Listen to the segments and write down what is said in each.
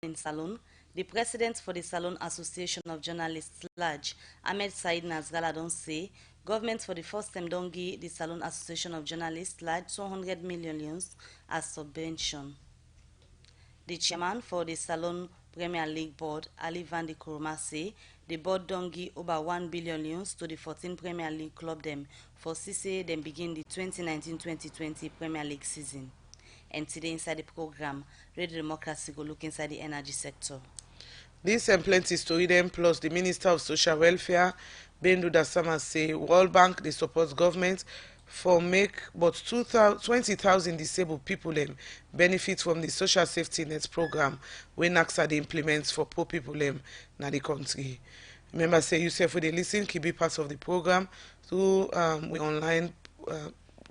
in Salon, the president for the Salon Association of Journalists Large, Ahmed Said Nazgala, don't say government for the first time don't give the Salon Association of Journalists Large 200 million as subvention. The chairman for the Salon Premier League board, Ali Van de Kurma, say the board don't give over 1 billion to the 14 Premier League club them for CCA then begin the 2019-2020 Premier League season. And today inside the program, Radio Democracy go look inside the energy sector. This and plenty story then plus the Minister of Social Welfare, Bendu Dasama, say World Bank they support government for make but 20,000 disabled people benefit from the social safety net program when NACSA they implements for poor people na the country. Remember say you say for the listen keep be part of the program through we online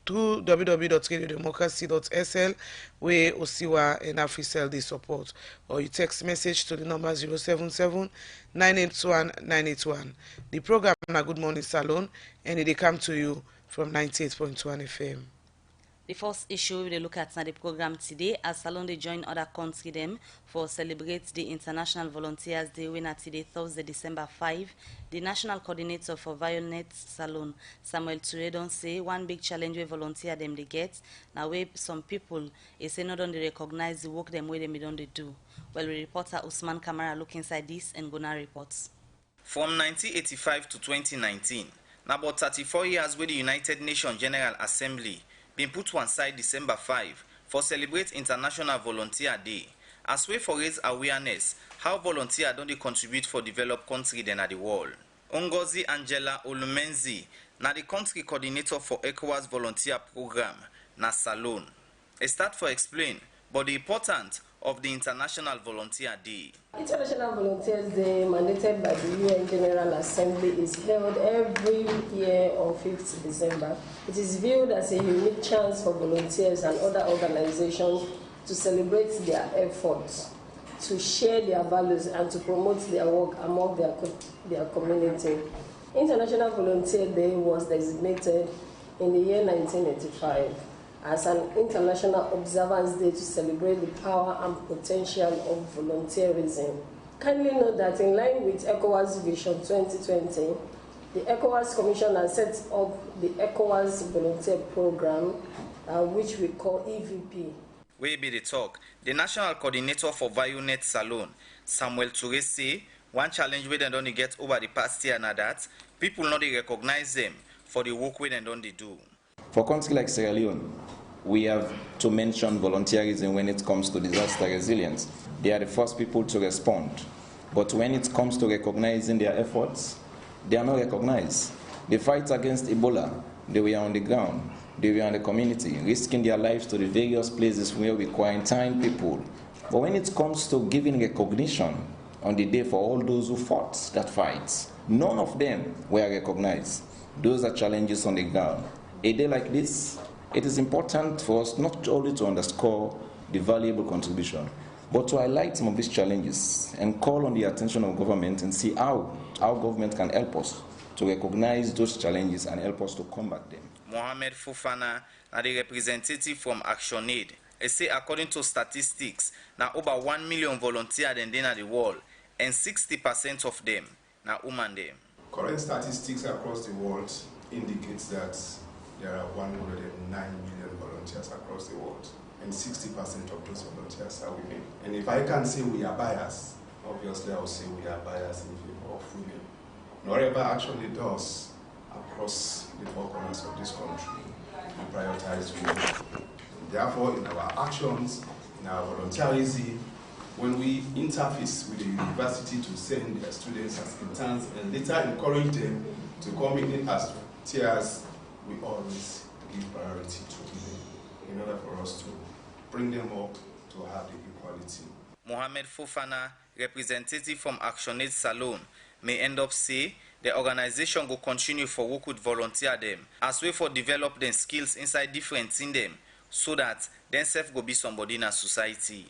through www.radiodemocracy.sl where Osiwa and Africell they support, or you text message to the number 077 981 981. The program na Good Morning Salon and it come to you from 98.1 FM. The first issue we look at in the program today as Salon they join other countries them for celebrate the International Volunteers Day when today Thursday December 5. The National Coordinator for Violet Salon, Samuel Toure, don't say one big challenge where volunteer them they get. Now where some people is say not only recognize the work them way them don't they do. Well, reporter Usman Kamara look inside this and gonna reports. From 1985 to 2019, now about 34 years where the United Nations General Assembly been put one side December 5 for celebrate International Volunteer Day as way for raise awareness how volunteer don't they contribute for developed country than at the world. Ngozi Angela Olumenzi na the country coordinator for ECOWAS volunteer program na Salon. A start for explain but the importance of the International Volunteer Day. International Volunteers Day, mandated by the UN General Assembly, is held every year on 5th December. It is viewed as a unique chance for volunteers and other organizations to celebrate their efforts, to share their values, and to promote their work among their community. International Volunteer Day was designated in the year 1985 as an International Observance Day to celebrate the power and potential of volunteerism. Kindly note that in line with ECOWAS Vision 2020, the ECOWAS Commission has set up the ECOWAS Volunteer Program, which we call EVP. We be the talk. The National Coordinator for Violet Salon, Samuel Toure, say one challenge we don't get over the past year now that people not recognize them for the work we don't do. For countries like Sierra Leone, we have to mention volunteerism when it comes to disaster resilience. They are the first people to respond. But when it comes to recognizing their efforts, they are not recognized. The fight against Ebola, they were on the ground, they were in the community, risking their lives to the various places where we quarantine people. But when it comes to giving recognition on the day for all those who fought that fight, none of them were recognized. Those are challenges on the ground. A day like this, it is important for us not only to underscore the valuable contribution, but to highlight some of these challenges and call on the attention of government and see how government can help us to recognize those challenges and help us to combat them. Mohamed Fofana, the representative from ActionAid, say according to statistics, now over 1 million volunteers in the world, and 60% of them now women them. Current statistics across the world indicates that there are 109 million volunteers across the world, and 60% of those volunteers are women. And if I can say we are biased, obviously I will say we are biased in favor of women. Whatever actually does across the four corners of this country, we prioritize women. Therefore, in our actions, in our volunteerism, when we interface with the university to send their students as interns and later encourage them to come in as volunteers, we always give priority to women in order for us to bring them up to have the equality. Mohamed Fofana, representative from ActionAid Salon, may end up say the organization will continue for work with volunteer them as way for develop them skills inside different in them so that themselves go be somebody in a society.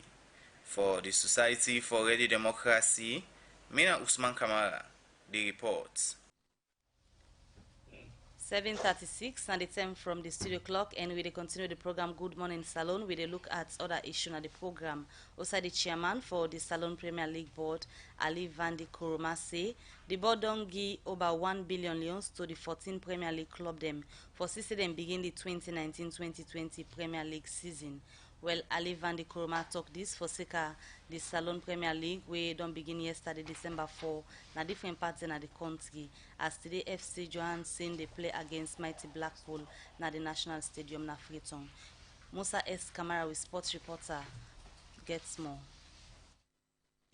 For the Society for Radio Democracy, Mina Usman Kamara, the reports. 7:36 and the time from the studio clock, and we dey continue the program Good Morning Salon. We dey look at other issues at the program. Also, the chairman for the Salon Premier League board, Ali Vandi Kuruma, say the board don give over £1 billion to the 14 Premier League club them for since them begin the 2019-2020 Premier League season. Well, Ali Vandi Kuruma talk this for Sika, the Salon Premier League, we don't begin yesterday, December 4, na different parts in the country. As today, FC Johansen, they play against Mighty Blackpool, na the National Stadium, na Freetown. Musa S. Kamara with sports reporter, gets more.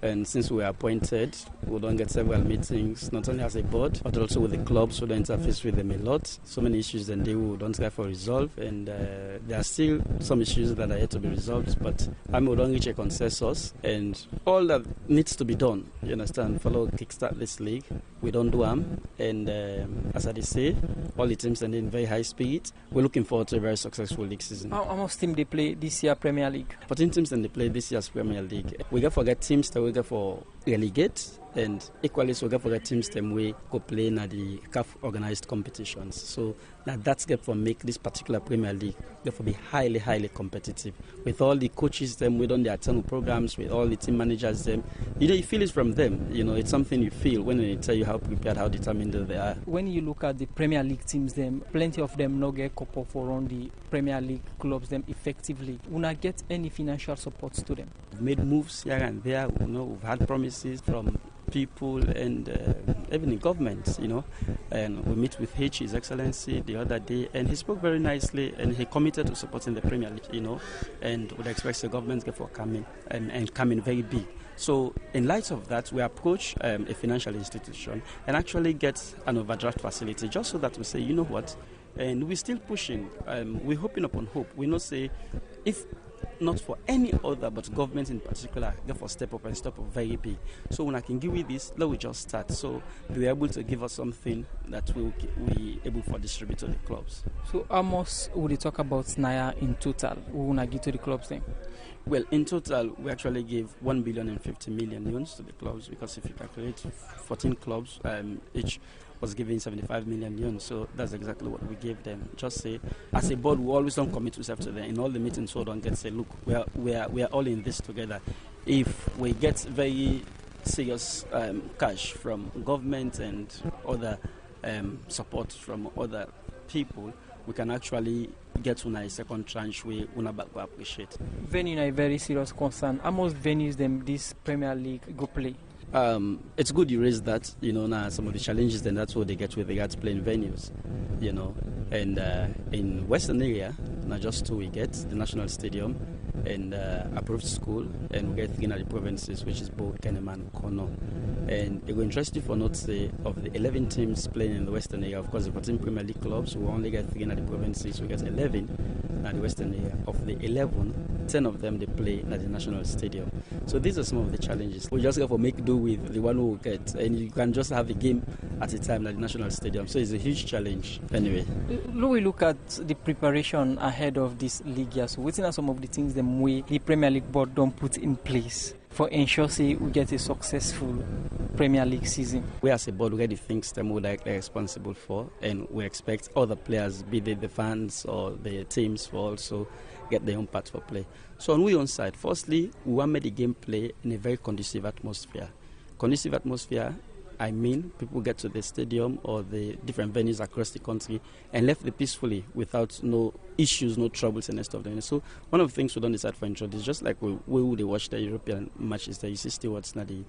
And since we are appointed, we don't get several meetings, not only as a board, but also with the clubs. We don't interface with them a lot. So many issues and they don't try for resolve. And there are still some issues that are yet to be resolved. But we don't reach a consensus. And all that needs to be done, you understand, follow kickstart this league. We don't do harm. And as I say, all the teams are in very high speed. We're looking forward to a very successful league season. How much team they play this year Premier League? 14 teams and they play this year's Premier League. We get forget teams that we get for relegate, and equally so we get forget teams them we go play in the CAF organized competitions. So now that's get for make this particular Premier League therefore be highly competitive. With all the coaches them we done their internal programs, with all the team managers them, you feel it from them. It's something you feel when they tell you how prepared, how determined they are. When you look at the Premier League teams them, plenty of them no get cop up for run the Premier League clubs them effectively. Will not get any financial support to them. We've made moves here and there, we've had promises from people and even the government, and we meet with His Excellency the other day, and he spoke very nicely, and he committed to supporting the Premier League, and would expect the government for coming and coming very big. So in light of that, we approach a financial institution and actually get an overdraft facility, just so that we say, you know what, and we're still pushing, we're hoping upon hope. We know say, if not for any other, but government in particular, therefore step up and step up very big. So when I can give you this, let we just start. So they were able to give us something that we able to distribute to the clubs. So how much would you talk about Naya in total? Who will give to the clubs then? Well, in total, we actually gave £1 billion and 50 million to the clubs, because if you calculate 14 clubs, each was giving 75 million, so that's exactly what we gave them. Just say, as a board, we always don't commit ourselves to them. In all the meetings, so don't get say, look, we are all in this together. If we get very serious cash from government and other support from other people, we can actually get to a second tranche we will appreciate. Venue is a very serious concern. How most venues them this Premier League go play? It's good you raise that, now some of the challenges, then that's what they get with regards to playing venues, and in Western area, not just two we get, the National Stadium and approved school, and we get three in the provinces, which is both Kenema and Kono. And it will interest you for not say of the 11 teams playing in the Western area, of course the 14 Premier League clubs, we only get three in the provinces, we get 11 in the Western area. Of the 11, 10 of them they play at the National Stadium. So these are some of the challenges. We just have to make do with the one who will get, and you can just have a game at a time like the National Stadium. So it's a huge challenge anyway. We look at the preparation ahead of this league here. So what are some of the things the Premier League board don't put in place for ensure say we get a successful Premier League season? We as a board we get the things that we're responsible for, and we expect other players, be they the fans or the teams, for also get their own part for play. So on we own side, firstly, we want to make the game play in a very conducive atmosphere. Conducive atmosphere, I mean, people get to the stadium or the different venues across the country and left it peacefully without no issues, no troubles and stuff. So one of the things we don't decide for intro is just like we would watch the European matches there, you see stewards not the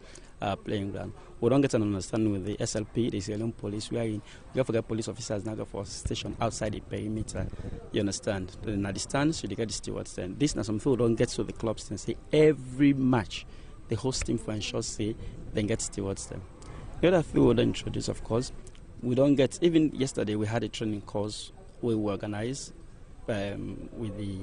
playing ground. We don't get an understanding with the SLP, the Sierra Leone police. We have to get police officers now for station outside the perimeter. You understand? Then at the stands, you get the stewards then. This is something we don't get to the clubs and say every match the host team for ensure say then get stewards then. The other thing we don't introduce, of course, we don't get, even yesterday we had a training course we organized with the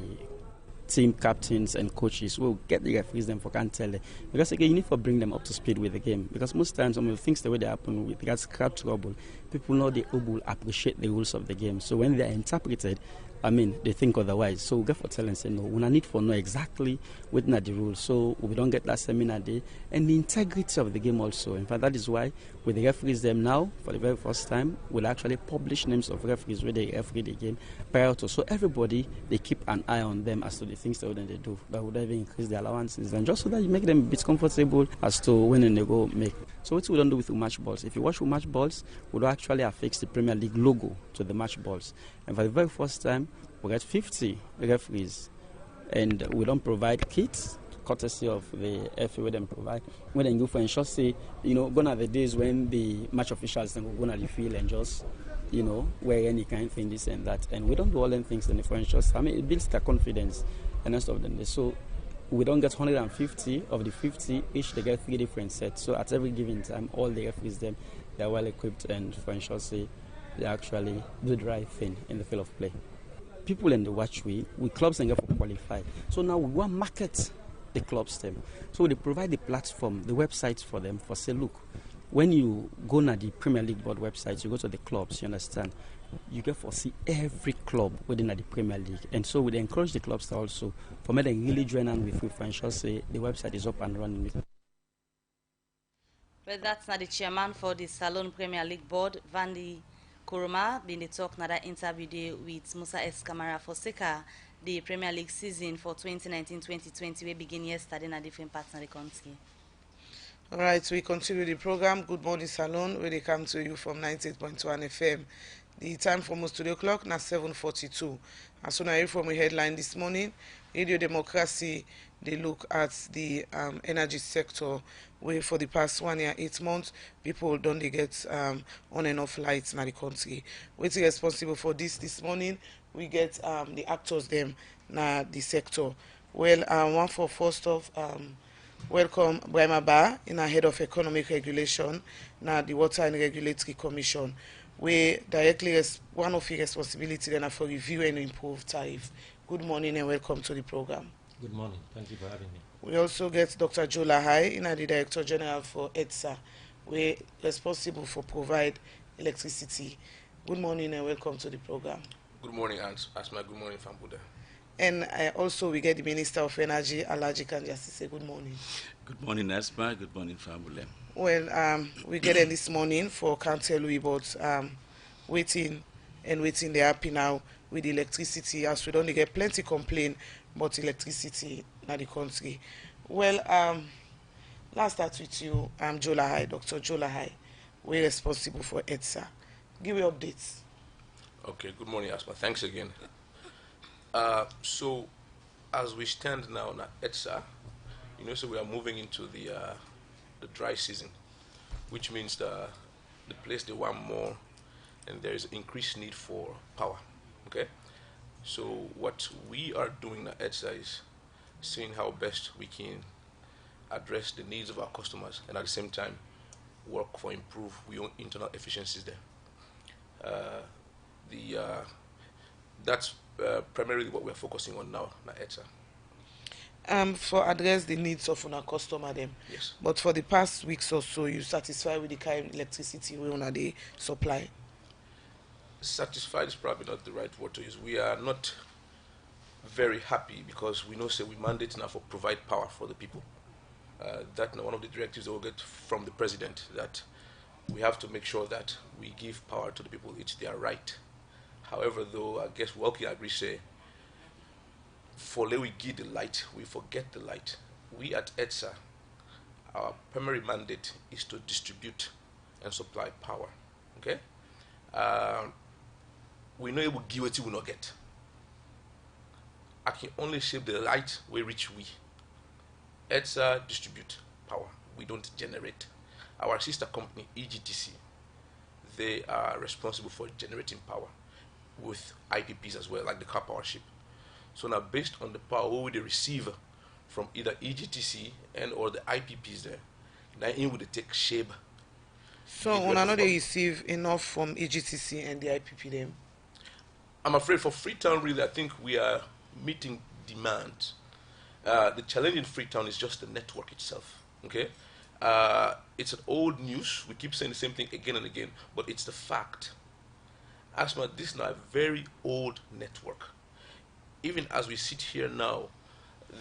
team captains and coaches. We'll get the referees them for can't tell them. Because again, you need to bring them up to speed with the game. Because most times, some of the things the way they happen with regards to crowd trouble, people know they will appreciate the rules of the game. So when they are interpreted, I mean, they think otherwise. So we get for tell and say, no, we need for know exactly within the rules. So we don't get that seminar day. And the integrity of the game also. In fact, that is why with the referees them now, for the very first time, we'll actually publish names of referees where they referee the game prior to. So everybody, they keep an eye on them as to the things that they do. That would even increase their allowances. And just so that you make them a bit comfortable as to when they go make. So what we don't do with match balls. If you watch match balls, we don't actually affix the Premier League logo to the match balls. And for the very first time, we get 50 referees, and we don't provide kits, courtesy of the FA where they provide. When they go for ensure, say, gone are the days when the match officials then go on the field and just, wear any kind of thing, this and that. And we don't do all them things in the for ensure. I mean, it builds their confidence and rest of them. So we don't get 150 of the 50, each they get 3 different sets. So at every given time, all the referees them, they're well equipped, and for ensure, say, they actually do the right thing in the field of play. People in the watch we clubs and get for qualify. So now we want to market the clubs them. So they provide the platform, the websites for them for say, look, when you go to the Premier League board websites, you go to the clubs, you understand, you get to see every club within the Premier League. And so we encourage the clubs to also, for me, they really join on with you for ensure say the website is up and running. Well, that's not the chairman for the Salon Premier League board, Vandy Kuruma, been the talk another interview day with Musa S. Kamara for Seka, the Premier League season for 2019-2020 we begin yesterday in a different parts of the country. All right, we continue the program. Good morning, Salon, where they come to you from 98.1 FM. The time for most studio clock now 7:42. As soon as I hear from a headline this morning, Radio Democracy, they look at the energy sector where for the past 1 year, 8 months, people don't they get on and off lights in the country. What's responsible for this morning? We get the actors them na the sector. Well, one for first off, welcome Brahma Ba in our head of economic regulation, now the Water and Regulatory Commission. We directly one of your responsibility then are for review and improve tariff. Good morning and welcome to the program. Good morning. Thank you for having me. We also get Dr. Joe Lahai, the Director General for EDSA. We're responsible for provide electricity. Good morning and welcome to the program. Good morning, Asma. Good morning, Fambuda. And also we get the Minister of Energy, Alhaji Kanjasi. Good morning. Good morning, Asma. Good morning, Fambuda. Well, we get in this morning for can't tell we, but waiting they're happy now with the electricity, as we don't get plenty complaint about electricity in the country. Well, let's start with you, Joe Lahai, Dr. Joe Lahai. We're responsible for EDSA. Give me updates. Okay, good morning, Asma. Thanks again. So, as we stand now at EDSA, so we are moving into the dry season, which means the place they want more, and there is increased need for power. Okay, so what we are doing at EDSA is seeing how best we can address the needs of our customers, and at the same time work for improve our internal efficiencies there. That's primarily what we're focusing on now at EDSA. For address the needs of our customer them. Yes. But for the past weeks or so, you satisfied with the kind of electricity we on the supply? Satisfied is probably not the right word to use. We are not very happy because we know we mandate now for provide power for the people. That's one of the directives that we'll get from the president, that we have to make sure that we give power to the people. It's their right. However, though, I guess we all can agree say, for we give the light, we forget the light. We at EDSA, our primary mandate is to distribute and supply power. Okay? We know it will give it, we will not get. I can only shape the light we reach we. EDSA distribute power. We don't generate. Our sister company, EGTC, they are responsible for generating power with IPPs as well, like the car power ship. So now, based on the power we they receive from either EGTC and or the IPPs there, now in would they take shape. So when I know they receive enough from EGTC and the IPP them? I'm afraid for Freetown, really, I think we are meeting demand. The challenge in Freetown is just the network itself. Okay, it's an old news. We keep saying the same thing again and again, but it's the fact. Asma, this is now a very old network. Even as we sit here now,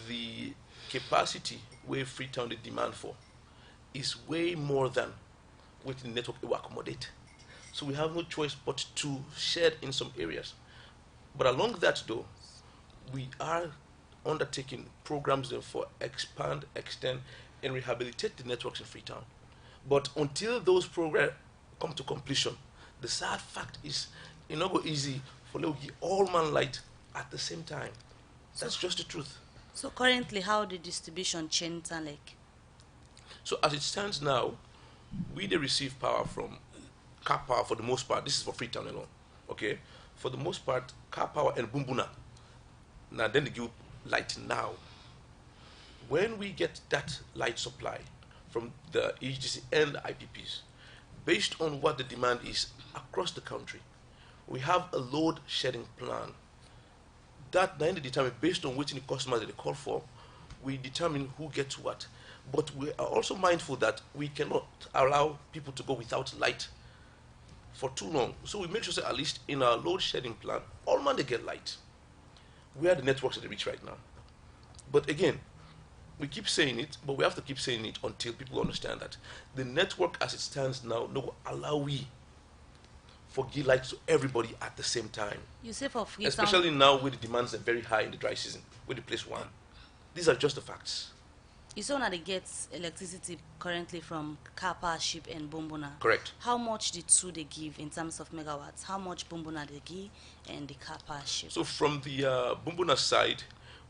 the capacity where Freetown the demand for is way more than what the network will accommodate. So we have no choice but to share in some areas. But along that though, we are undertaking programs then for expand, extend, and rehabilitate the networks in Freetown. But until those programs come to completion, the sad fact is it's not go easy for Leogi all man light at the same time. That's just the truth. So currently, how the distribution chain sound like? So as it stands now, we they receive power from car power for the most part. This is for Freetown alone. Okay? For the most part, car power and Bumbuna. Now then they give light now. When we get that light supply from the EGC and the IPPs, based on what the demand is across the country, we have a load shedding plan. That then they determine based on which the customers that they call for, we determine who gets what. But we are also mindful that we cannot allow people to go without light for too long. So we make sure that at least in our load shedding plan, all man they get light. We are the networks that they reach right now. But again, we keep saying it, but we have to keep saying it until people understand that the network as it stands now no allow we for give light to everybody at the same time. You say for Freetown, especially now where the demands are very high in the dry season, where the place one. These are just the facts. you say that they get electricity currently from Kapa, Ship, and Bumbuna. Correct. How much the two they give in terms of megawatts? How much Bumbuna they give and the Kapa, Ship? So from the Bumbuna side,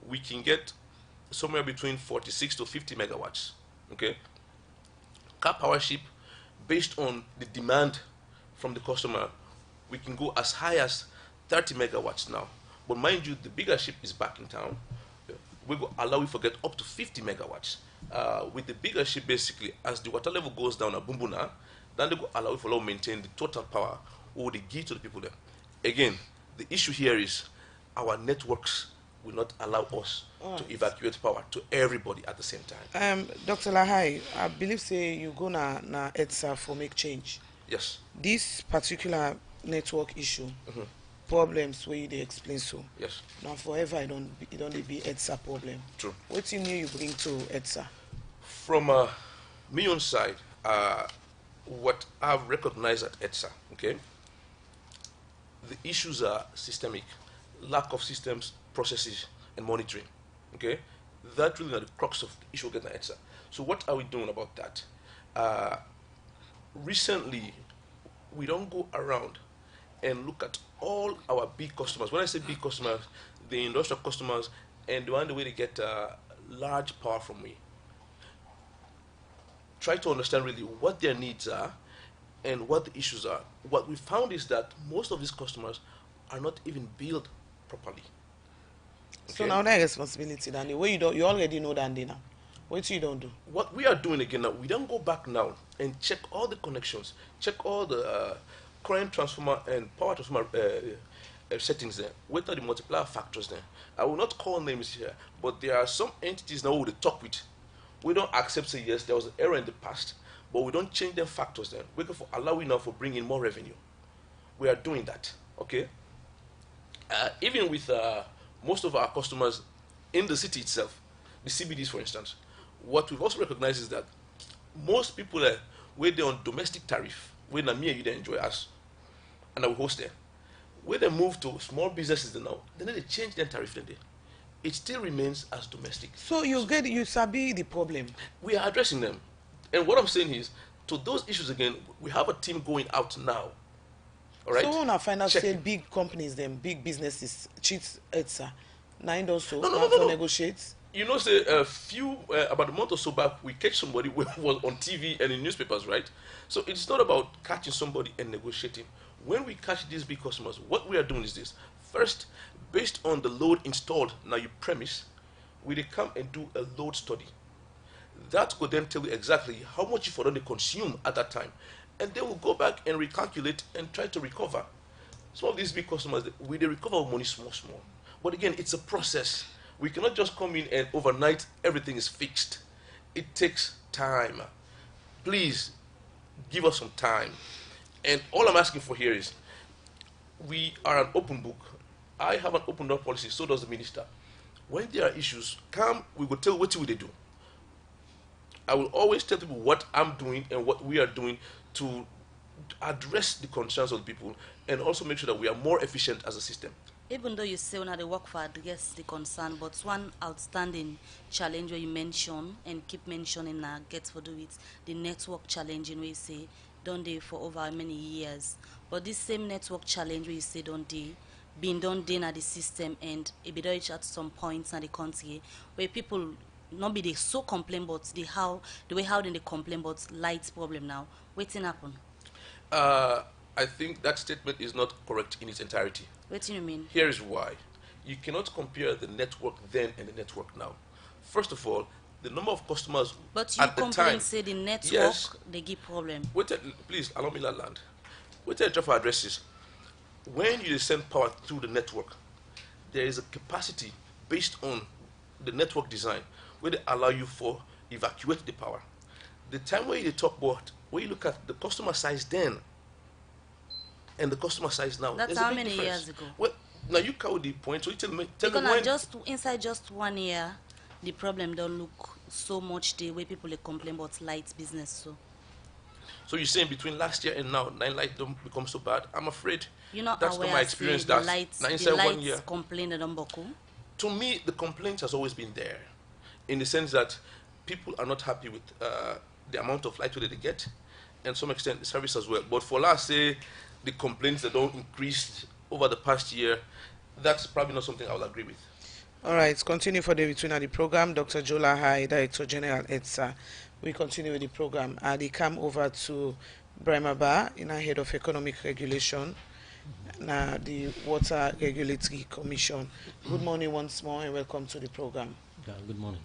we can get somewhere between 46 to 50 megawatts. Okay. Car power ship, based on the demand from the customer, we can go as high as 30 megawatts now. But mind you, the bigger ship is back in town. We go allow you to get up to 50 megawatts. With the bigger ship, basically, as the water level goes down at Bumbuna, then they go allow you to maintain the total power or the give to the people there. Again, the issue here is our networks will not allow us to evacuate power to everybody at the same time. Dr. Lahai, I believe say you go na EDSA for make change. Yes. This particular network issue, problems where they explain so. Yes. Now forever it don't be EDSA problem. True. What you bring to EDSA? From me on side, what I've recognized at EDSA, okay, the issues are systemic, lack of systems, processes, and monitoring. Okay, that really are the crux of the issue getting at EDSA. So what are we doing about that? Recently, we don't go around and look at all our big customers. When I say big customers, the industrial customers and the one way they get large power from me. Try to understand really what their needs are and what the issues are. What we found is that most of these customers are not even billed properly. So now that responsibility, Danny, where you already know Danny now. What you don't do? What we are doing again now, we don't go back now and check all the connections, check all the current transformer and power transformer settings there. What are the multiplier factors there? I will not call names here, but there are some entities now we talk with. We don't accept say yes, there was an error in the past, but we don't change them factors then. We're going for allowing now for bringing more revenue. We are doing that, okay? Even with most of our customers in the city itself, the CBDs for instance, what we've also recognized is that most people where they're on domestic tariff, where me and you they enjoy us, and I will host them. Where they move to small businesses now, then they change their tariff then it still remains as domestic. So you sabi the problem. We are addressing them. And what I'm saying is, to those issues again, we have a team going out now. All right? So when I find out say big companies, them big businesses cheat EDSA, nine also no. Negotiate. You know, say a few about a month or so back, we catch somebody who was on TV and in newspapers, right? So it's not about catching somebody and negotiating. When we catch these big customers, what we are doing is this. First, based on the load installed now you premise, we come and do a load study. That could then tell you exactly how much you for them they consume at that time. And then we'll go back and recalculate and try to recover. Some of these big customers, they recover money small. But again, it's a process. We cannot just come in and overnight everything is fixed. It takes time. Please, give us some time. And all I'm asking for here is, we are an open book. I have an open door policy, so does the minister. When there are issues, we will tell what will they do. I will always tell people what I'm doing and what we are doing to address the concerns of the people and also make sure that we are more efficient as a system. Even though you say when they work for address the concern, but one outstanding challenge where you mention and keep mentioning get for do it, the network challenge in where you say don't they for over many years. But this same network challenge where you say don't they being done then at the system and it be done at some points in the country where people not be they so complain but the way how they complain about lights problem now. Waiting happen. I think that statement is not correct in its entirety. What do you mean? Here is why. You cannot compare the network then and the network now. First of all, the number of customers but you at the time. Say the network, yes, they give problem. Wait, please allow me that land. Wait till I for addresses. When you send power through the network, there is a capacity based on the network design where they allow you for evacuate the power. The time where you talk about, where you look at the customer size then and the customer size now. That's how many years ago? Well, now you count the point, so you tell me because when. Just inside just 1 year, the problem don't look so much the way people complain about lights business. So you're saying between last year and now, nine light don't become so bad? I'm afraid you're not that's aware not my experience. The lights complain the number. To me, the complaint has always been there, in the sense that people are not happy with the amount of light that they get, and to some extent the service as well. But for last say the complaints that don't increase over the past year, that's probably not something I will agree with. All right, continue for the between the program. Dr. Jola Hai, Director General EDSA. We continue with the program. They come over to Brahma Bar, in our head of economic regulation, the Water Regulatory Commission. Good morning once more and welcome to the program. Yeah, good morning.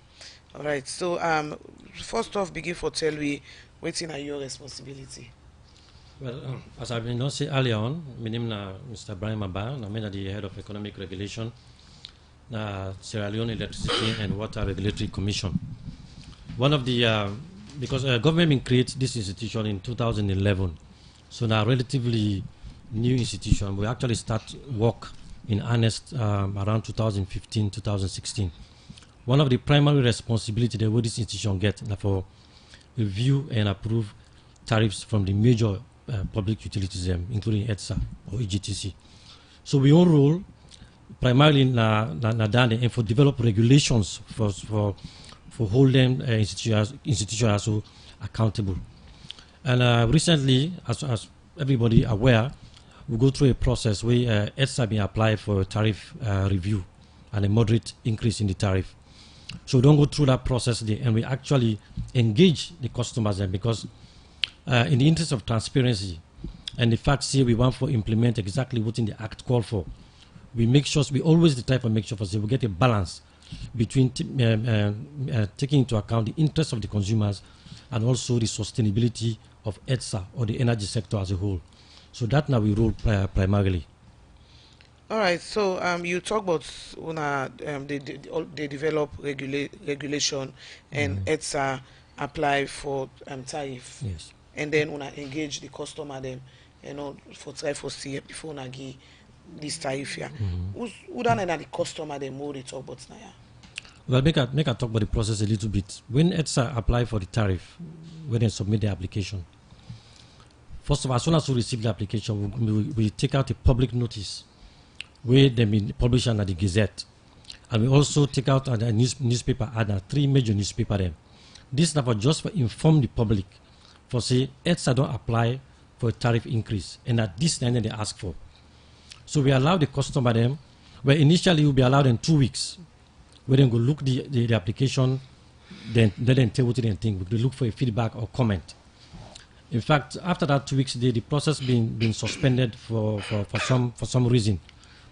All right, so first off, begin for tell we waiting are your responsibility. Well, as I've been saying earlier on, my name is Mr. Brian Maba, I'm the head of economic regulation, Sierra Leone Electricity and Water Regulatory Commission. One of the, because government created this institution in 2011, so now relatively new institution. We actually start work in earnest around 2015, 2016. One of the primary responsibilities that this institution gets for review and approve tariffs from the major public utilities, including EDSA or EGTC. So we own role primarily and for develop regulations for hold them institutions also accountable. And recently, as everybody aware, we go through a process where EDSA been applied for a tariff review and a moderate increase in the tariff. So we don't go through that process and we actually engage the customers because in the interest of transparency and the fact here we want to implement exactly what in the act call for, we make sure we always try to make sure we get a balance between taking into account the interests of the consumers and also the sustainability of EDSA or the energy sector as a whole. So that now we rule primarily. All right, so you talk about they develop regulation and EDSA apply for tariff. Yes. And then engage the customer them, for try for see before give this tariff here. Who done the customer them more they talk about now? Well, make I talk about the process a little bit. When EDSA apply for the tariff, when they submit the application, first of all, as soon as we receive the application, we take out a public notice where they been published under the Gazette. And we also take out a newspaper ad, 3 major newspapers there. This is just for inform the public for say EDSA don't apply for a tariff increase and at this time they ask for. So we allow the customer them, where initially will be allowed in 2 weeks. We then go look the application, then tell what they think. We look for a feedback or comment. In fact, after that 2 weeks, the process been suspended for some reason.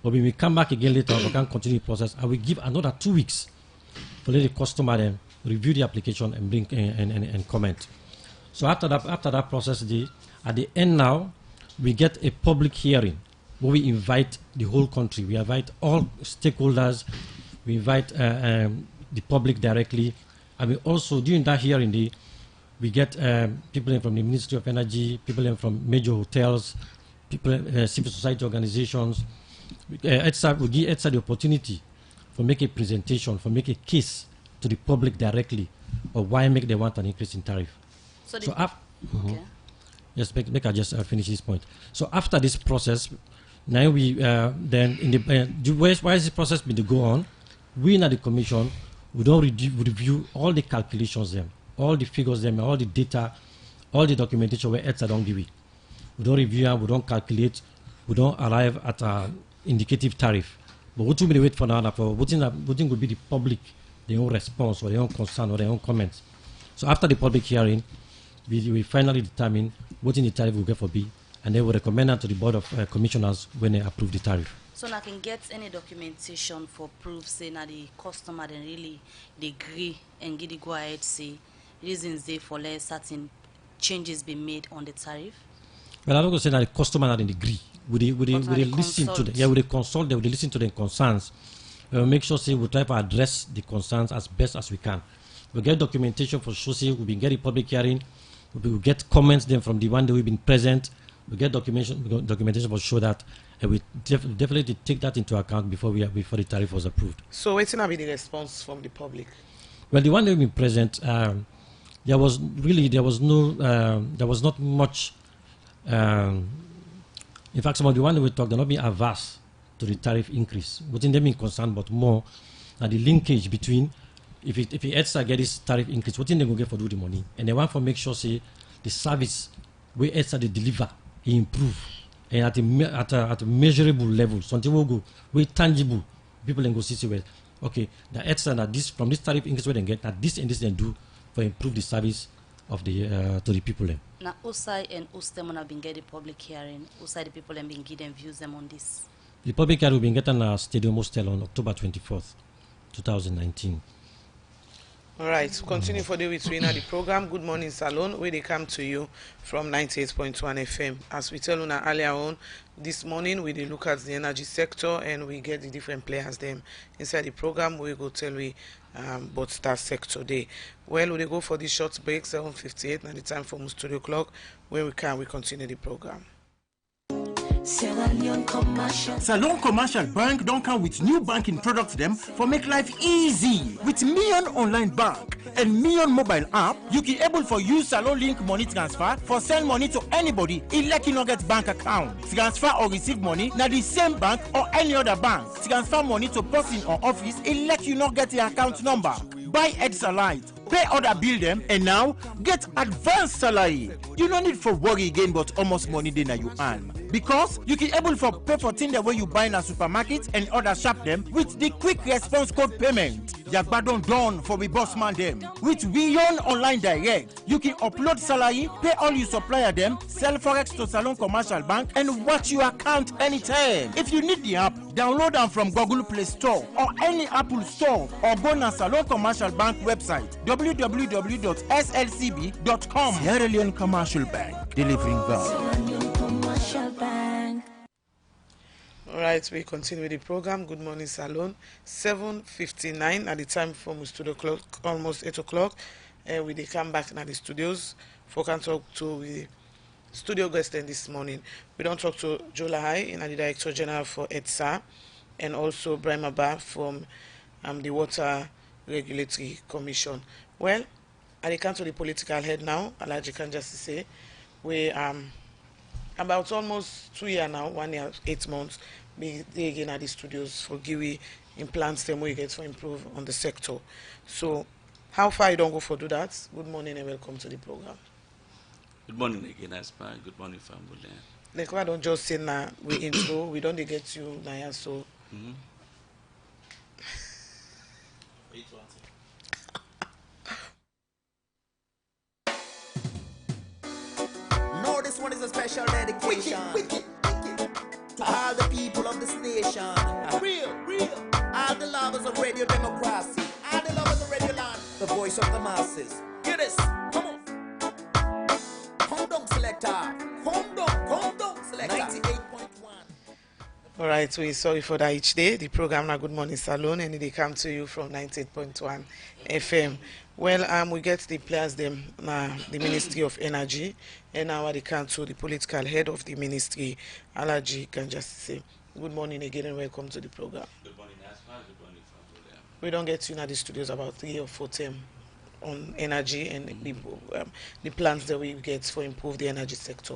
But when we come back again later, we can continue the process. I will give another 2 weeks for let the customer then review the application and bring and comment. So after that process, at the end now, we get a public hearing where we invite the whole country. We invite all stakeholders. We invite the public directly, and we also during that hearing, we get people from the Ministry of Energy, people from major hotels, people, civil society organizations. EDSA will give EDSA the opportunity for make a presentation, for make a case to the public directly of why they want an increase in tariff. So after, yes, make I just finish this point. So after this process, now we then in the why is this process been to go on? We in the commission we don't review all the calculations them, all the figures them, all the data, all the documentation where EDSA don't give it. We don't review and we don't calculate, we don't arrive at an indicative tariff. But what we wait for now for what will be the public, their own response or their own concern or their own comments. So after the public hearing, we finally determine what in the tariff will get for B, and they will recommend that to the Board of Commissioners when they approve the tariff. So I can get any documentation for proof saying that the customer then really they agree and get the go ahead say reasons they for let certain changes be made on the tariff. Well, I'm not going to say that the customer not agree. Would they listen to them? Yeah, would they consult them? Would they listen to their concerns? Make sure say we try to address the concerns as best as we can. We get documentation for sure. Say we get a public hearing. We will get comments then from the one that we've been present. We get documentation for sure that we definitely take that into account before the tariff was approved. So what's going to be the response from the public? Well, the one that we've been present, there was not much. In fact, some of the one that we talked, they're not being averse to the tariff increase. Within them being concerned, but more the linkage between if EDSA get this tariff increase, what in they go get for do the money, and they want to make sure say the service where EDSA they deliver, he improve, and at a measurable level, something will go where tangible. People then go see where okay, the EDSA that this from this tariff increase where they get that this and this they do for improve the service of the to the people then. Now, INSAI and USTEM have been getting public hearing. INSAI the people have been giving views them on this. The public hearing will be getting a stadium hostel on October 24th, 2019. All right, continue for the week the program. Good morning, Salon, where they come to you from 98.1 FM. As we tell you earlier on, this morning we look at the energy sector and we get the different players them inside the program. We go tell we about that sector day. Well, we go for this short break, 7:58, now the time for studio clock, where we continue the program. Salon Commercial Bank don't come with new banking products them for make life easy. With Million Online Bank and Million Mobile app, you can able for use Salon Link money transfer for send money to anybody like you not get bank account. Transfer or receive money na the same bank or any other bank. Transfer money to person or office like you not get the account number. Buy EDSA Lite, pay other bill them, and now get advanced salary. You don't need for worry again, but almost money then you earn. Because you can able for pay for things the way you buy in a supermarket and other shop them with the quick response code payment. Yagbadon done for we boss man them. With Beyond Online Direct, you can upload salary, pay all your supplier them, sell forex to Salon Commercial Bank, and watch your account anytime. If you need the app, download them from Google Play Store or any Apple Store, or go to Salon Commercial Bank website www.slcb.com. Sierra Leone Commercial Bank, delivering value. All right, we continue with the program. Good morning, Salon. 7:59 at the time from studio clock, almost 8 o'clock. We they come back in the studios for can talk to the studio guest this morning. We don't talk to Joe Lahai, the Director General for EDSA, and also Brian Maba from the Water Regulatory Commission. Well, I come to the political head now. Alaji can just say we about almost 2 years now, 1 year, 8 months, be there again at the studios for Giwi implants them we get to improve on the sector. So how far you don't go for do that? Good morning and welcome to the program. Good morning again, Aspa. Good morning, family. Like why don't just say now we intro, we don't get you now so No, this one is a special dedication to all the people of this nation. Real. All the lovers of radio democracy. All the lovers of radio land. The voice of the masses. Hear this. Come on. Come down, selector. Come down, selector. 98.1. All right, we're sorry for that each day. The program now Good Morning Salon and they come to you from 98.1 FM. Well, we get the players them, the Ministry of Energy, and now the council, the political head of the ministry, Alaji can just say good morning again and welcome to the program. Good morning, Asma. Good morning, family. We don't get you in the studios about 3 or 4 term on energy and the plans that we get for improve the energy sector.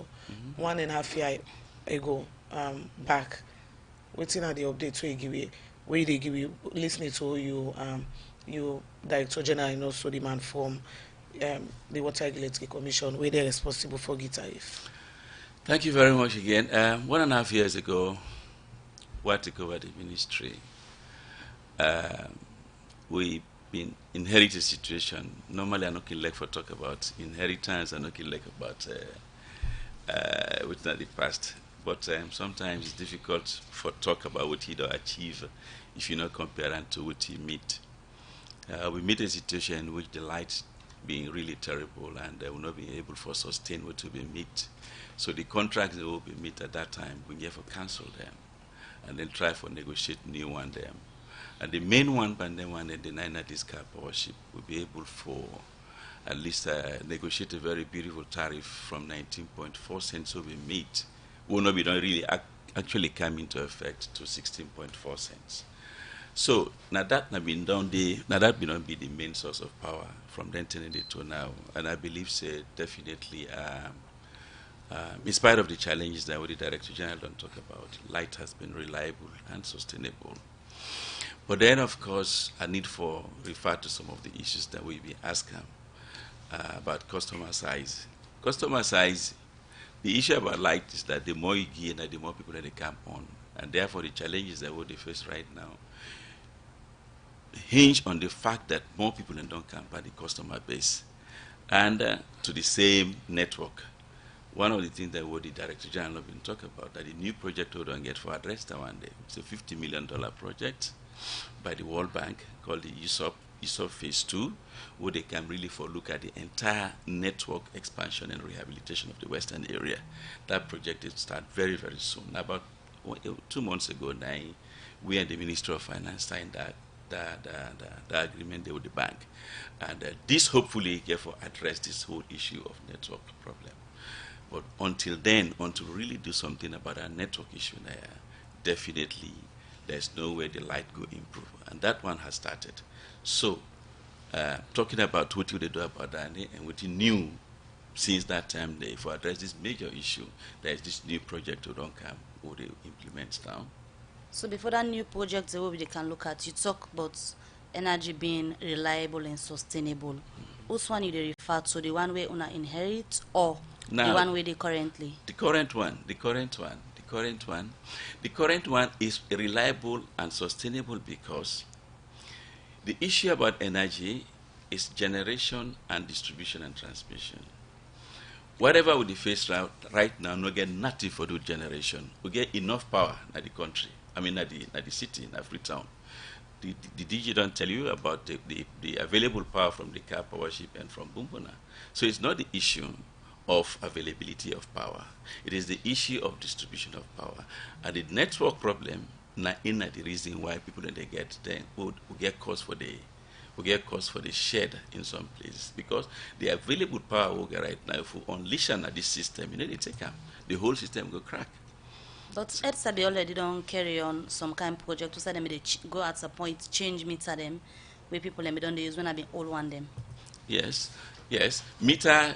1.5 year ago, back, waiting at the update where they give you listening to you Director General and also the man from the Water Regulatory Commission, where they're responsible for GTAF. Thank you very much again. 1.5 years ago, what took over the ministry, we been inherited a situation. Normally, I'm not like for talk about inheritance. I'm not like about what's not the past. But sometimes it's difficult for talk about what he do achieve if you not compare and to what he meet. We meet a situation in which the light being really terrible and they will not be able to sustain what will be meet. So the contracts that will be meet at that time, we have to cancel them and then try for negotiate new one them. And the main one, but then one and the Nina Discar Powership will be able for at least negotiate a very beautiful tariff from 19.4 cents will be meet. Will not be done really actually come into effect to 16.4 cents. So now that have been done, now that will not be the main source of power from then to now, and I believe say definitely, in spite of the challenges that the Director General don't talk about, light has been reliable and sustainable. But then, of course, I need for refer to some of the issues that we be asking about customer size. Customer size, the issue about light is that the more you gain, the more people that they come on, and therefore the challenges that they face right now hinge on the fact that more people don't come by the customer base and to the same network. One of the things that the Director General have been talking about, that the new project we don't get for address that one day, it's a $50 million project by the World Bank called the ESOP Phase 2, where they can really look at the entire network expansion and rehabilitation of the western area. That project will start very, very soon. About 2 months ago now, we and the Ministry of Finance signed the agreement there with the bank. And this hopefully therefore address this whole issue of network problem. But until then, until really do something about our network issue there, definitely there's no way the light go improve. And that one has started. So, talking about what they do about that, and what you knew since that time, they for address this major issue, there's this new project who don't come, who they implement now. So before that new project, the way they can look at, you talk about energy being reliable and sustainable. Which one you refer to, the one way una inherit or now, the one way they currently? The current one is reliable and sustainable because the issue about energy is generation and distribution and transmission. Whatever we face right now, we get nothing for the generation. We get enough power in the country. I mean, at the city, in Freetown. The DG don't tell you about the available power from the car powership and from Bumbuna. So it's not the issue of availability of power. It is the issue of distribution of power. And the network problem in the reason why people they get then would get cost for the shed in some places, because the available power we get right now, if we unleash on this system, they take up the whole system go crack. But EDSA already don't carry on some kind of project to say them they go at a point change meter them where people them don't use when I be old one them. Yes. Meter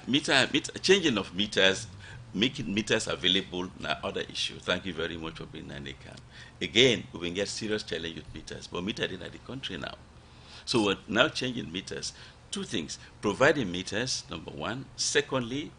changing of meters, making meters available na other issue. Thank you very much for being an account. Again, we will get serious challenge with meters, but meter in the country now. So we're now changing meters. 2 things: providing meters, number 1. Secondly,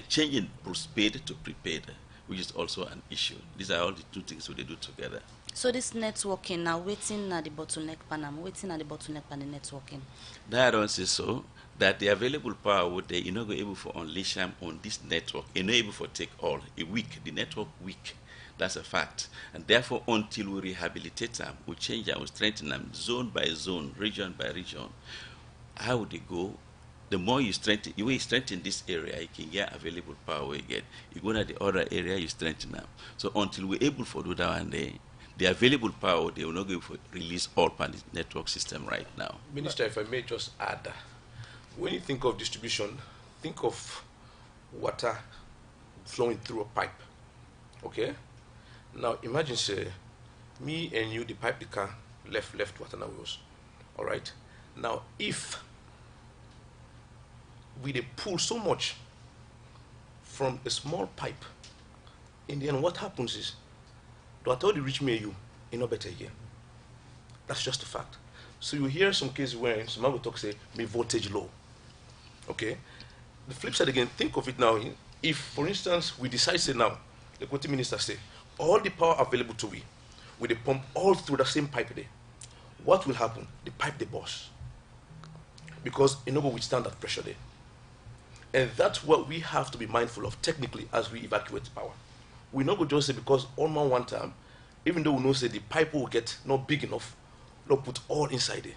changing postpaid to prepaid, which is also an issue. These are all the 2 things they do together. So this networking now, waiting at the bottleneck panel, waiting at the bottleneck panel networking. That I don't say so. That the available power would they not go able for unleash them on this network, you're not able for take all a week, the network weak. That's a fact. And therefore, until we rehabilitate them, we change them, we strengthen them zone by zone, region by region. How would they go? The more you strengthen this area, you can get available power you get. You go to the other area, you strengthen them. So until we're able to do that one day, the available power, they will not go for release all on the network system right now. Minister, if I may just add, when you think of distribution, think of water flowing through a pipe. Okay? Now imagine say me and you, the pipe, the car, left water now was. Alright? Now if we they pull so much from a small pipe, in the end what happens is the water will reach me and you know better again. That's just a fact. So you hear some cases where some people talk say me voltage low. Okay? The flip side again, think of it now. If, for instance, we decide say now, like what the minister say, all the power available to we they pump all through the same pipe there, what will happen? The pipe they burst. Because it no go withstand that pressure there. And that's what we have to be mindful of technically as we evacuate power. We not go just say because all man one time, even though we know say the pipe will get not big enough, not put all inside there.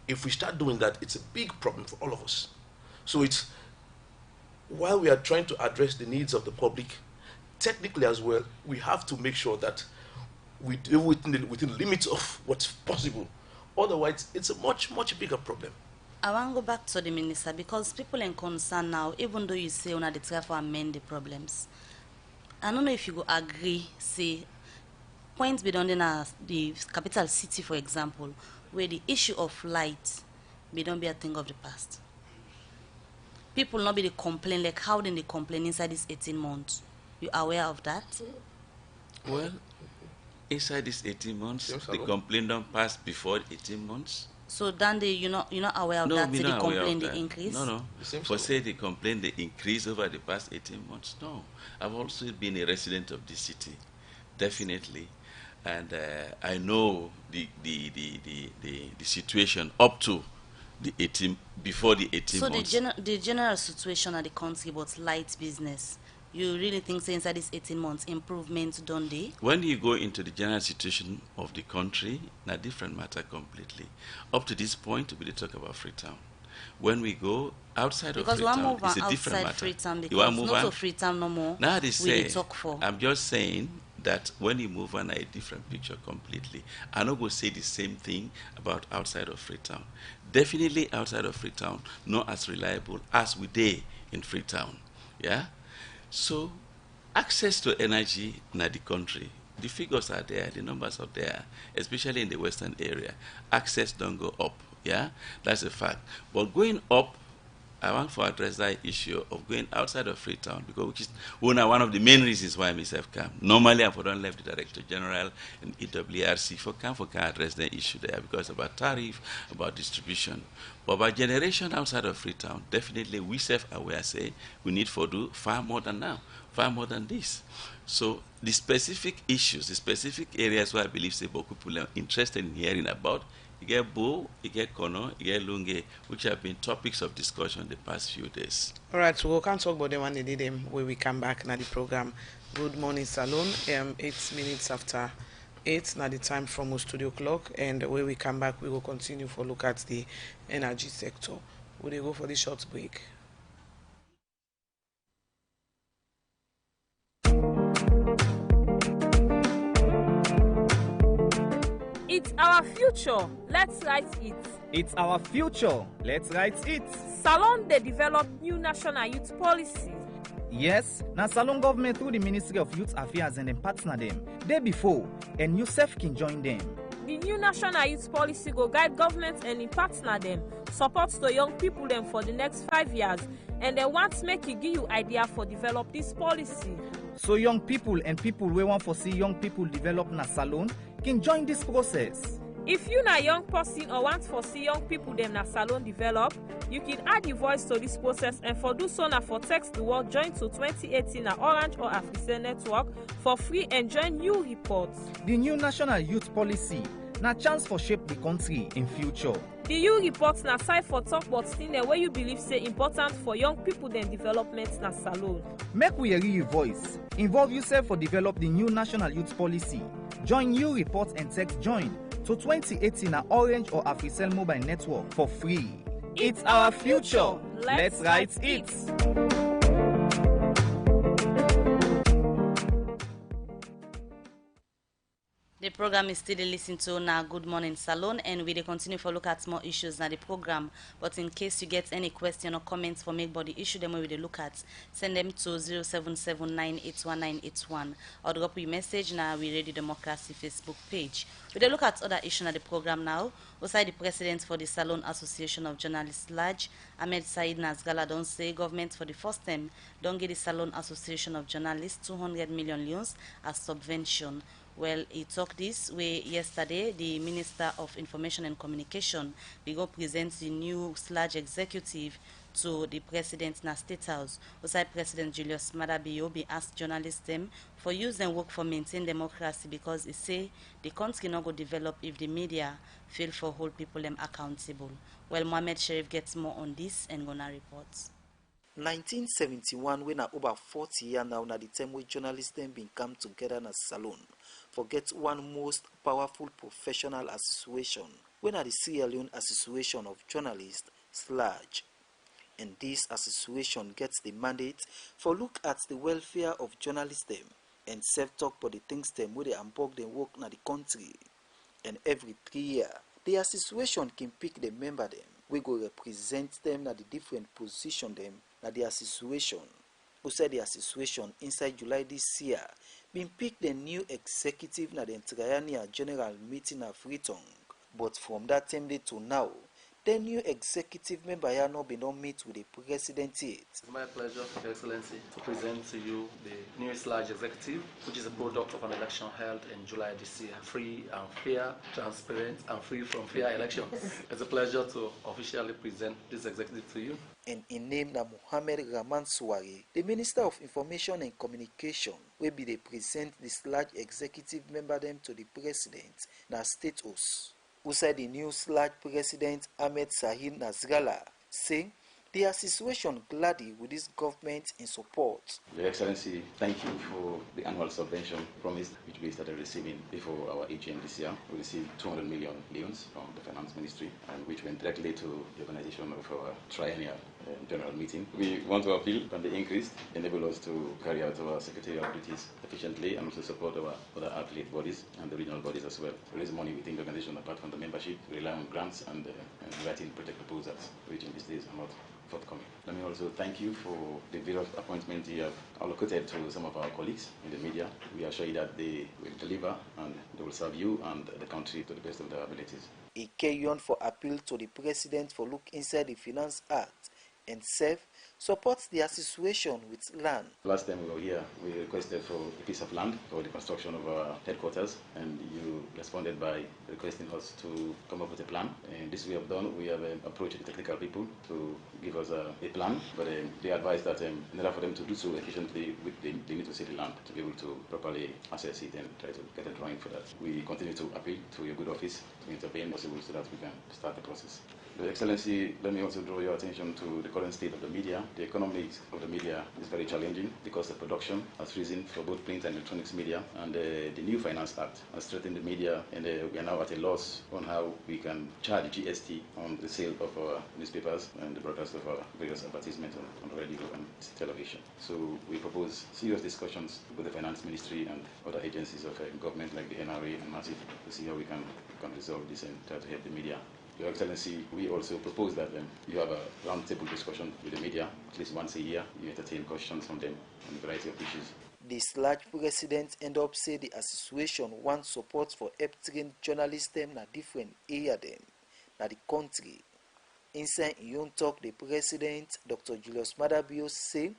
If we start doing that, it's a big problem for all of us. So it's, while we are trying to address the needs of the public, technically as well, we have to make sure that we do within the limits of what's possible. Otherwise, it's a much bigger problem. I want to go back to the minister because people are concerned now, even though you say on the try for amend the problems. I don't know if you go agree, say, points be done in the capital city, for example, where the issue of light be don't be a thing of the past. People not be the complain like how did they complain inside these 18 months? You are aware of that? Well, inside these 18 months, the complaint don't pass before 18 months. So then you're not aware of that? Did the complaint the increase? No. For say the complaint the increase over the past 18 months. No, I've also been a resident of this city, definitely, and I know the situation up to the 18 before the 18 months. So the general situation at the country about light business, you really think say inside these 18 months improvements done there? When you go into the general situation of the country, a different matter completely. Up to this point, we talk about Freetown. When we go outside of Freetown, it's a different matter. Freetown because you want to move not on? so Freetown no more. Now they say, talk for. I'm just saying that when you move on, a different picture completely. I'm not going to say the same thing about outside of Freetown. Definitely outside of Freetown, not as reliable as we did in Freetown. Yeah? So, access to energy in the country, the figures are there, the numbers are there, especially in the western area. Access don't go up, yeah? That's a fact. But going up, I want to address that issue of going outside of Freetown, because which is one of the main reasons why myself come. Normally, I would not left the Director General and EWRC for address the issue there, because about tariff, about distribution. But by generation outside of Freetown, definitely we self-aware say we need to do far more than now, far more than this. So the specific issues, the specific areas where I believe say people are interested in hearing about, you get Bo, you get Kono, you get Lunge, which have been topics of discussion the past few days. All right, so we can't talk about them when they did them when we come back now the program. Good morning, Salon. 8 minutes after 8, now the time from our studio clock, and when we come back, we will continue for look at the energy sector. Will they go for the short break? It's our future. Let's write it. It's our future. Let's write it. Salon they develop new national youth policy. Yes, now Salon government through the Ministry of Youth Affairs and then partner them. Day before, and yourself can join them. The new national youth policy go guide government and in partner them, support the young people them for the next 5 years, and they want to make it give you idea for develop this policy. So young people and people we want to see young people develop na Salon can join this process. If you na young person or want to see young people them na Salon develop, you can add your voice to this process, and for do so na for text the word join to 2018 na Orange or Africell network for free and join new reports. The new national youth policy na chance for shape the country in future. The new reports na side for talk about things where you believe say important for young people then development na Salon. Make we hear your voice. Involve yourself for develop the new national youth policy. Join new reports and text join to 2018 na Orange or Africell mobile network for free. It's our future. Let's write it. The program is still listening to now Good Morning Salon, and we dey continue for look at more issues na the program. But in case you get any question or comments for make body issue them we dey look at, send them to 0779819181 or drop your message na we Radio Democracy Facebook page. We dey look at other issue na the program now. Outside the president for the Salon Association of Journalists Large, Ahmed Said Nazgala don say government for the first time don give the Salon Association of Journalists 200 million loans as subvention. Well, he talked this way yesterday. The Minister of Information and Communication will go present the new SLAG executive to the President in the State House. Outside President Julius Madabio be asked journalists them for use and work for maintain democracy because he say the country not go develop if the media fail for hold people them accountable. Well, Mohamed Sharif gets more on this and gonna report. 1971, when over 40 years now, na the time when journalists then been come together in a salon, forget one most powerful professional association, when at the Sierra Leone Association of Journalists, SLAG. And this association gets the mandate for look at the welfare of journalists them and self-talk for the things them where they unbog them work in the country. And every 3 years, the association can pick the member them. We go represent them at the different position them at the association. Outside the association inside July this year, been picked the new executive at the Triennial General Meeting of Freetong. But from that time day to now, the new executive member here not been on meet with the president yet. It's my pleasure, Your Excellency, to present to you the newest large executive, which is a product of an election held in July this year. Free and fair, transparent and free from fair elections. It's a pleasure to officially present this executive to you. And in name na Mohamed Rahman Souare, the Minister of Information and Communication, will be the present this large executive member them to the president na State House. Outside the new SLAG president Ahmed Said Nazgala, saying the association gladly with this government in support. Your Excellency, thank you for the annual subvention promised, which we started receiving before our AGM this year. We received 200 million loans from the Finance Ministry, and which went directly to the organization of our triennial general meeting. We want to appeal on the increase, enable us to carry out our secretarial duties efficiently, and also support our other affiliate bodies and the regional bodies as well. To raise money within the organization apart from the membership, rely on grants and writing project proposals, which in these days are not forthcoming. Let me also thank you for the various appointments you have allocated to some of our colleagues in the media. We assure you that they will deliver and they will serve you and the country to the best of their abilities. He carried on for appeal to the president for look inside the Finance Act and supports the association with land. Last time we were here, we requested for a piece of land for the construction of our headquarters, and you responded by requesting us to come up with a plan. And this we have done. We have approached the technical people to give us a plan, but they advised that in order for them to do so efficiently, they need to see the land to be able to properly assess it and try to get a drawing for that. We continue to appeal to your good office to intervene possible so that we can start the process. Your Excellency, let me also draw your attention to the current state of the media. The economics of the media is very challenging. The cost of production has risen for both print and electronics media, and the new Finance Act has threatened the media, and we are now at a loss on how we can charge GST on the sale of our newspapers and the broadcast of our various advertisements on radio and television. So we propose serious discussions with the Finance Ministry and other agencies of government like the NRA and MASIF to see how we can resolve this and try to help the media. Your Excellency, we also propose that you have a roundtable discussion with the media at least once a year. You entertain questions from them on a variety of issues. The SLAG president end up say the association wants support for help-trained journalists them na different area them na the country. Inside Yon talk, the president, Dr. Julius Madabio, say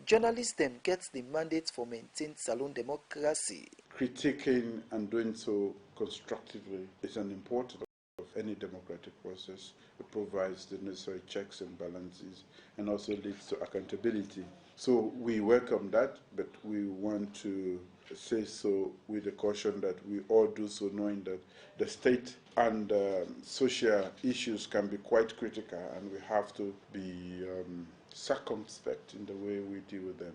journalists them get the mandate for maintain salon democracy. Critiquing and doing so constructively is an important of any democratic process. It provides the necessary checks and balances and also leads to accountability. So we welcome that, but we want to say so with the caution that we all do so knowing that the state and social issues can be quite critical, and we have to be circumspect in the way we deal with them.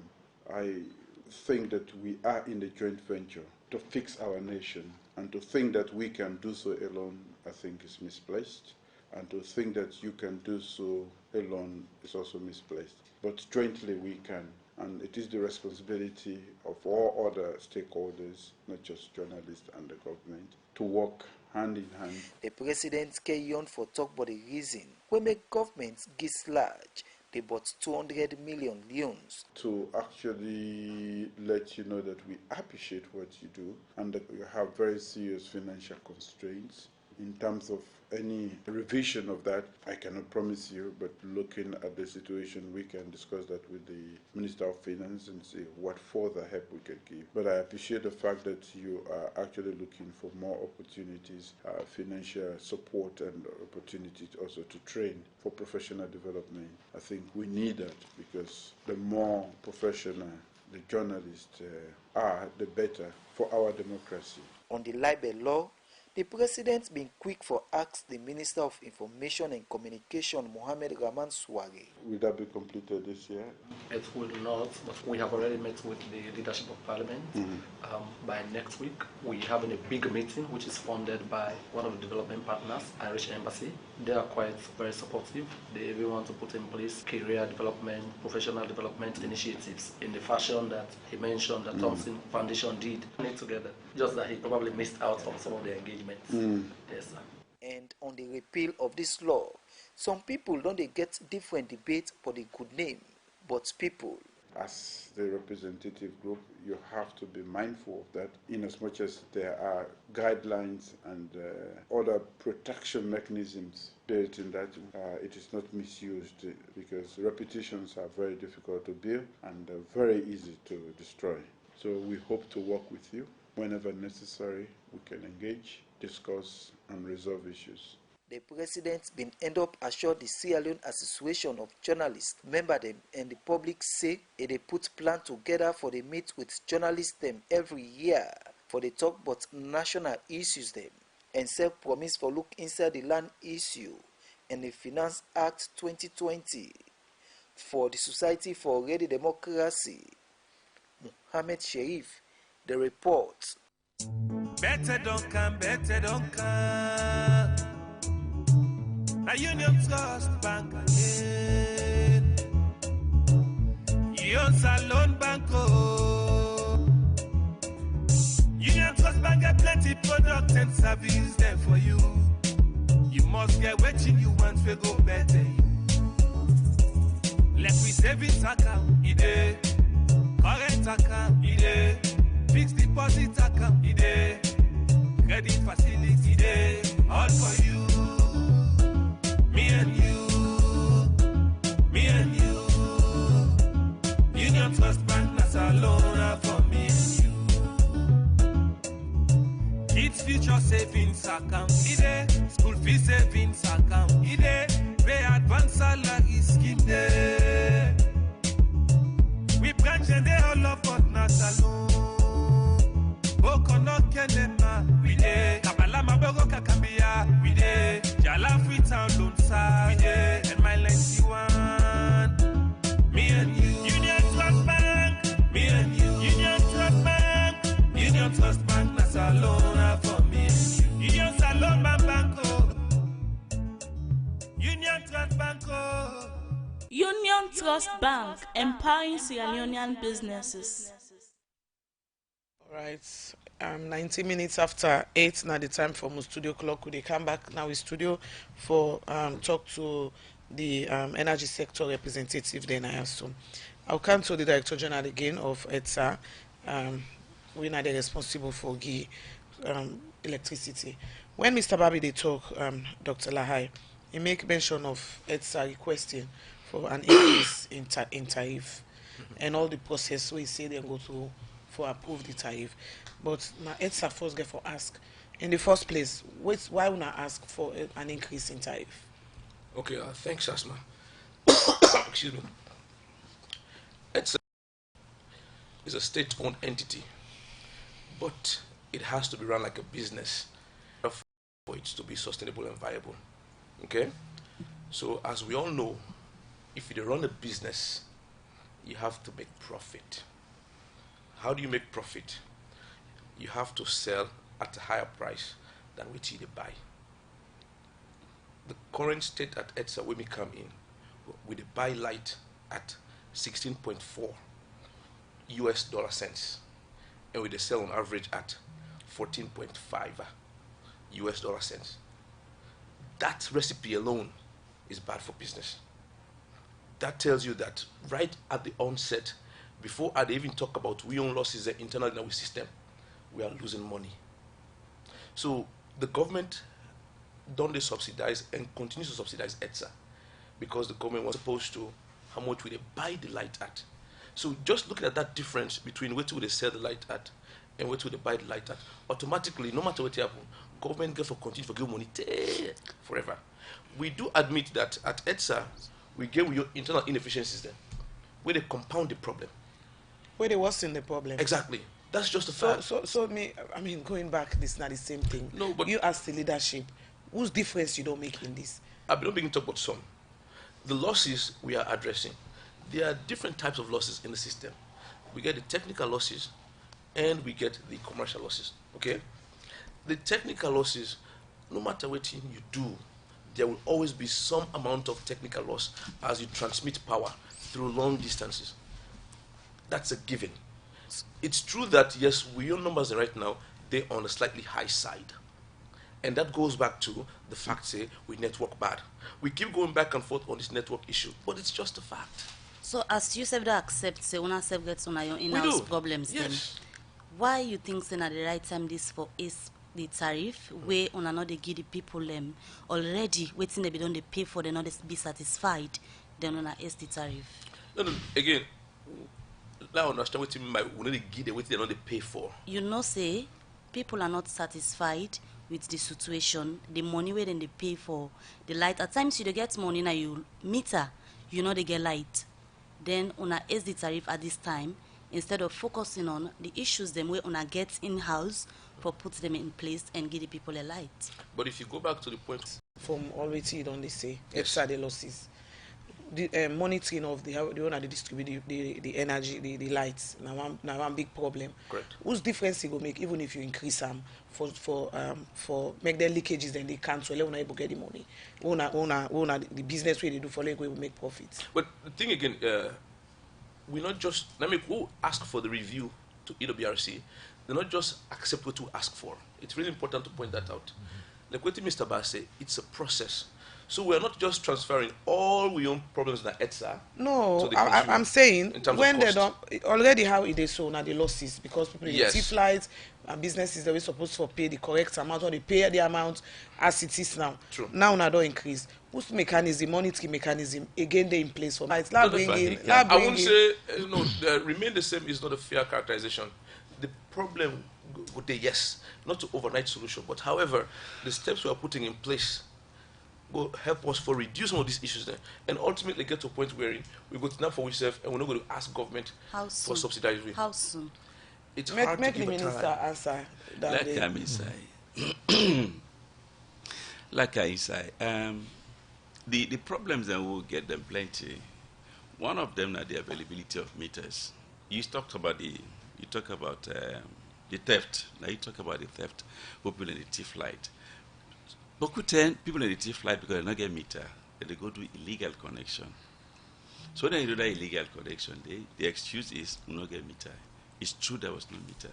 I think that we are in a joint venture to fix our nation, and to think that we can do so alone, I think, is misplaced. And to think that you can do so alone is also misplaced. But jointly we can And it is the responsibility of all other stakeholders, not just journalists and the government, to work hand in hand. The president carry on for talk about the reason we make governments give large. They bought 200 million loans. To actually let you know that we appreciate what you do and that we have very serious financial constraints. In terms of any revision of that, I cannot promise you, but looking at the situation, we can discuss that with the Minister of Finance and see what further help we can give. But I appreciate the fact that you are actually looking for more opportunities, financial support and opportunities also to train for professional development. I think we need that because the more professional the journalists are, the better for our democracy. On the libel law, the president been quick for ask the Minister of Information and Communication, Mohamed Rahman Sware. Will that be completed this year? It will not, but we have already met with the leadership of Parliament. By next week, we are having a big meeting which is funded by one of the development partners, Irish Embassy. They are quite very supportive. They really want to put in place career development, professional development initiatives in the fashion that he mentioned that Thompson Foundation did together. Just that he probably missed out on some of the engagements. Yes, sir. And on the repeal of this law, some people don't they get different debates for the good name, but people. As the representative group, you have to be mindful of that, in as much as there are guidelines and other protection mechanisms built in that, it is not misused because repetitions are very difficult to build and very easy to destroy. So we hope to work with you. Whenever necessary, we can engage, discuss, and resolve issues. The president been end up assure the Sierra Leone Association of Journalists member them and the public say they put plan together for the meet with journalists them every year for the talk about national issues them and self promise for look inside the land issue and the Finance Act 2020 for the Society for Ready Democracy. Mohammed Sherif, the report. Better don't come. A Union Trust Bank again. Union Salon Banco. Union Trust Bank get plenty product and service there for you. You must get what you want to go better. Let me savings account, ide. Current account, ide. Fixed deposit account, ide. Credit facility, ide. All for you. Me and you. Union Trust Bank, that's a loan for me and you. Kids future savings account, ide. School fee savings account, ide. Pay advance salary scheme, ide. We branch and they all love but not alone. Boko no kenema, we ide. Kabala mabogo kakambia, we ide. Jala free town loan sa, we ide. And my 91, me and you. Union Trust Bank, me and you. Union Trust Bank, Union Trust Bank, that's a loan for me and you. Union Salon Banco, Union Trust Banco. Union Trust Bank, empowering Sierra Leonean businesses. All right, 19 minutes after 8, now the time for my studio clock. We come back now in studio for talk to the energy sector representative. Then I assume I'll come to the Director General again of ETSA. We are responsible for electricity. When Mr. Babi they talk, Dr. Lahai, he make mention of ETSA requesting for an increase in tariff and all the process we say they go to for approve the tariff. But my ETSA first get for ask in the first place, why would I ask for an increase in tariff? Okay, thanks, Asma. Excuse me. ETSA is a state-owned entity, but it has to be run like a business for it to be sustainable and viable. Okay? So, as we all know, if you run a business, you have to make profit. How do you make profit? You have to sell at a higher price than what you buy. The current state at ETSA, when we come in, we buy light at 16.4 US dollar cents, and we sell on average at 14.5 US dollar cents. That recipe alone is bad for business. That tells you that right at the onset, before I even talk about we own losses internally in our system, we are losing money. So the government don't they subsidize and continues to subsidize ETSA because the government was supposed to how much would they buy the light at. So just looking at that difference between what would they sell the light at and what would they buy the light at, automatically, no matter what happens, government get for continue to give money forever. We do admit that at ETSA, we get with your internal inefficiencies there, where they compound the problem. Where they worsen the problem. Exactly. That's just a fact. So going back, this is not the same thing. No, but you as the leadership, whose difference you don't make in this? I've been beginning to talk about some. The losses we are addressing, there are different types of losses in the system. We get the technical losses and we get the commercial losses. Okay? The technical losses, no matter what you do, there will always be some amount of technical loss as you transmit power through long distances. That's a given. It's true that, yes, we own numbers right now, they're on a slightly high side. And that goes back to the fact, say, we network bad. We keep going back and forth on this network issue, but it's just a fact. So as you said, accept, say, una self gets on your in-house problems, yes. Then why you think, say, at the right time this for is the tariff, where una not they give the people already waiting they don't they pay for, they not be satisfied, then una is the tariff? No, again, now understand what you mean by we need to give them what they not they pay for. You know, say, people are not satisfied with the situation, the money where then they pay for the light. At times you don't get money now, you meter, you know they get light. Then una is the tariff at this time, instead of focusing on the issues them where una get in-house for put them in place and give the people a light. But if you go back to the point from already don't they say yes. ETSA the losses, the monitoring of the one that they distribute the energy, the lights, now one big problem. Correct. Whose difference it will make even if you increase them for make their leakages, then they cancel, they're not able to get the money. The business way they do for like will make profits. But the thing again, we not just who ask for the review to EWRC, they not just accept what we ask for. It's really important to point that out. Like what Mr. Bass said, it's a process. So we are not just transferring all we own problems that ETSA. No, I'm saying when they don't already how it is so now the losses because people yes. flights and businesses they were supposed to pay the correct amount or they pay the amount as it is now. True. Now don't increase. Whose mechanism, monetary mechanism again they in place for it's I won't say remain the same is not a fair characterization. The problem would be yes, not to overnight solution, but however the steps we are putting in place will help us for reduce some of these issues there and ultimately get to a point where we go to now for ourselves and we're not going to ask government for subsidized way. How soon? It's hard to give the minister answer that like I say, the problems that we'll get them plenty. One of them are the availability of meters. You talk about the theft. Now you talk about the theft people in the thief light. Bokuten people in the thief light because they don't get meter, they go do illegal connection. So when you do that illegal connection, the excuse is we not get meter. It's true there was no meter.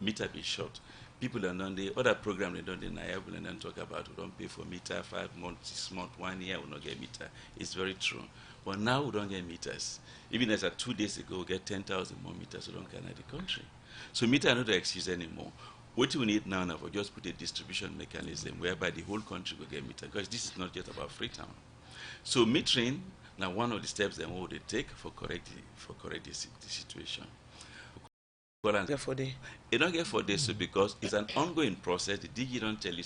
Meter be short. People are done the other program they don't deny and then talk about we don't pay for meter 5 months, 6 months, 1 year we not get meter. It's very true. But now we don't get meters. Even as 2 days ago we get 10,000 more meters we don't get in the country. So meter are not the excuse anymore. What we need now for just put a distribution mechanism whereby the whole country will get meter because this is not just about Freetown. So metering now one of the steps that we take for correct the situation. It don't get for this because it's an ongoing process. The DG don't tell you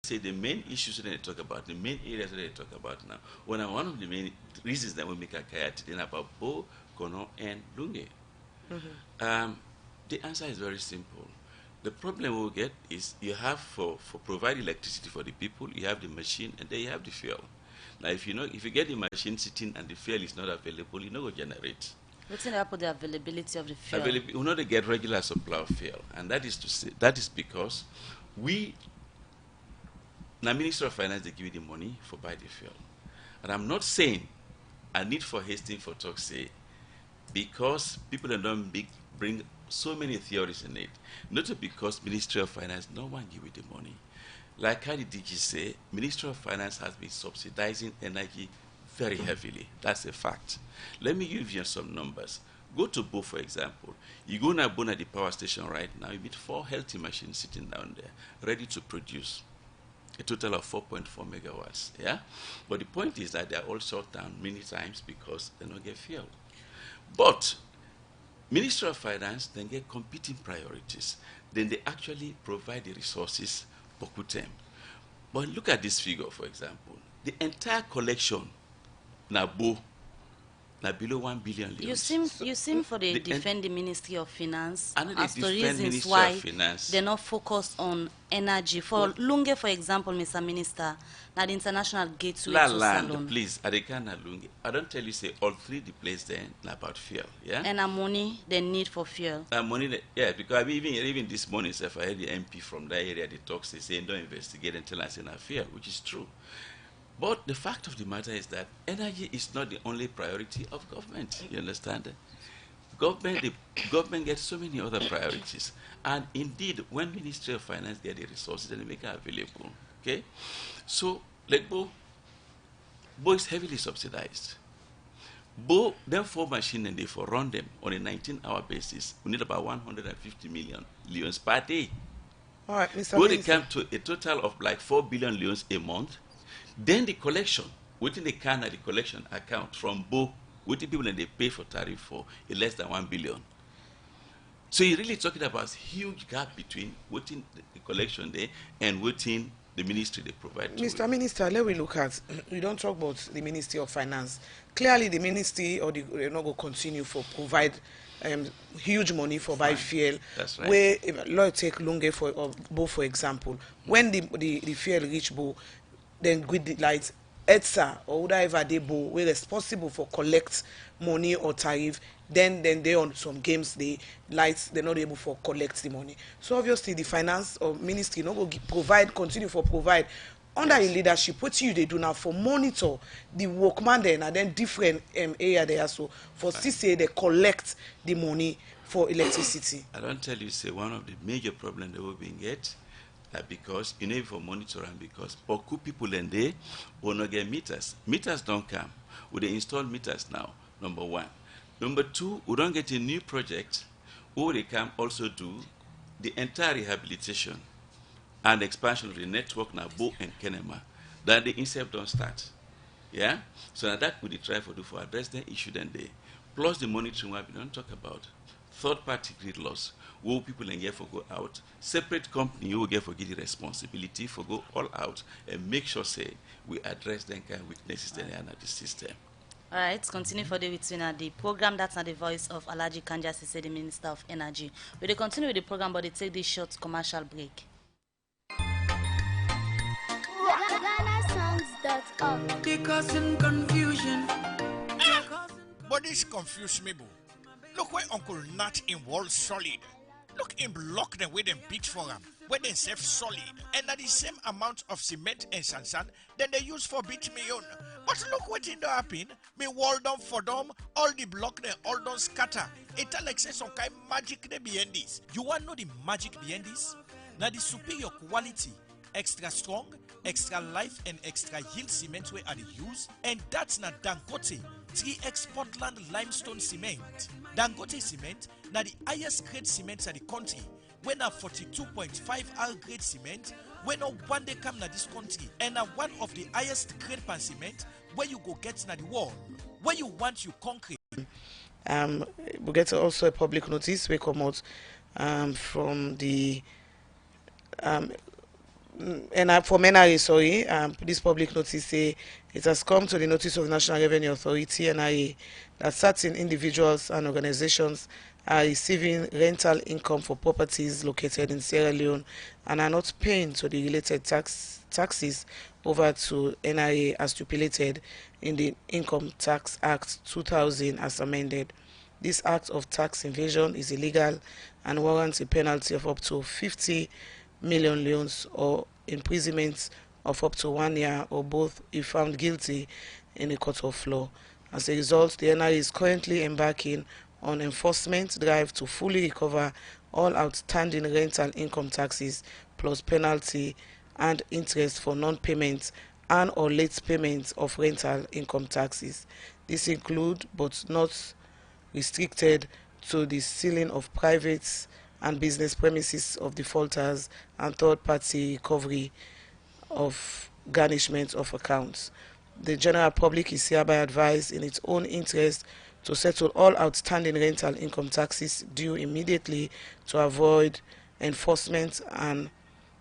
say the main issues that they talk about, the main areas that they talk about now. One of the main reasons that we make a kayat then about Bo, Kono, and Lunge. The answer is very simple. The problem we'll get is you have for provide electricity for the people, you have the machine and then you have the fuel. Now if you get the machine sitting and the fuel is not available, you know what generate. What's in the availability of the fuel? We know they get regular supply of fuel, and that is because now Minister of Finance they give you the money for buy the fuel. And I'm not saying I need for Hastings for talk say because people don't bring so many theories in it. Not because Ministry of Finance, no one give it the money. Like how the DG say, Ministry of Finance has been subsidizing energy very heavily. That's a fact. Let me give you some numbers. Go to Bo, for example. You go now Bo at the power station right now, you meet 4 healthy machines sitting down there, ready to produce a total of 4.4 megawatts. Yeah? But the point is that they are all shut down many times because they don't get fuel. But Ministry of Finance then get competing priorities. Then they actually provide the resources for them. But look at this figure, for example. The entire collection now below 1 billion. You seem for the defend the Ministry of Finance and as the to reasons Ministry why of Finance. they're not focused on energy. For Lunge, for example, Mr. Minister, now the international gateway to Salon. Please, Adekana Lunge. I don't tell you say all 3 the place there about fuel, yeah? And money they need for fuel. Money, yeah, because even this morning, if I heard the MP from that area, they talk, they say don't investigate until I say fuel, which is true. But the fact of the matter is that energy is not the only priority of government. You understand? The government gets so many other priorities. And indeed, when Ministry of Finance get the resources, they make it available. Okay? So, like Bo is heavily subsidized. Bo, them 4 machines, and they for run them on a 19-hour basis, we need about 150 million leons per day. All right, Mr. Bo, they come to a total of like 4 billion leons a month. Then the collection, within the the collection account from Bo, with the people that they pay for tariff for, is less than 1 billion. So you're really talking about a huge gap between within the collection there and within the ministry they provide to Mr. Minister, let me look at, we don't talk about the Ministry of Finance. Clearly the ministry or they're not going to continue for provide huge money for buy fuel. That's right. Where, let's take Lunge or Bo for example. When the fuel reach Bo, then with the lights, ETSA or whatever they Bo, we're responsible for collect money or tariff. Then they on some games they lights they're not able for collect the money. So obviously the finance or ministry not go continue for provide under your leadership. What you they do now for monitor the workman then and then different area there so for still say they collect the money for electricity. I don't tell you say one of the major problems they will be get. Because you need for monitoring because beaucoup people in there will not get meters. Meters don't come. We install meters now, number 1. Number 2, we don't get a new project where they can also do the entire rehabilitation and expansion of the network now, Bo and Kenema. That the INSAI don't start. Yeah? So now that we try for do for address the issue then there. Plus the monitoring we don't talk about. Third-party grid loss. Where people in here for go out, separate company you will get for give the responsibility for go all out and make sure say we address them kind of weaknesses in the system. All right, continue for the between the program. That's not the voice of Alhaji Kanjasi, say the Minister of Energy. We will continue with the program, but they take this short commercial break. Because in confusion. But this confused me, boo. Look where Uncle Nat in World Solid. Look him block them with them beat for him, where they save solid, and at the same amount of cement and sand then they use for beat me on. But look what in the happen, me wall down for them, all the block they all don't scatter. It like say some kind magic they behind this. You want to know the magic behind this? Now the superior quality, extra strong, extra life and extra yield cement where are the use, and that's not Dangote 3X Portland limestone cement. Dangote cement na the highest grade cement in the country. When na 42.5 R grade cement, when no one day come na this country, and na one of the highest grade pan cement where you go get na the world. Where you want you concrete. We get also a public notice we come out from the and for NIA, sorry, this public notice say it has come to the notice of National Revenue Authority NIA that certain individuals and organizations are receiving rental income for properties located in Sierra Leone and are not paying to the related taxes over to NIA as stipulated in the Income Tax Act 2000 as amended. This act of tax evasion is illegal and warrants a penalty of up to 50 million leones or imprisonment of up to 1 year or both if found guilty in a court of law. As a result, the NRA is currently embarking on enforcement drive to fully recover all outstanding rental income taxes plus penalty and interest for non-payment and or late payment of rental income taxes. This include but not restricted to the sealing of private and business premises of defaulters and third-party recovery of garnishment of accounts. The general public is hereby advised in its own interest to settle all outstanding rental income taxes due immediately to avoid enforcement and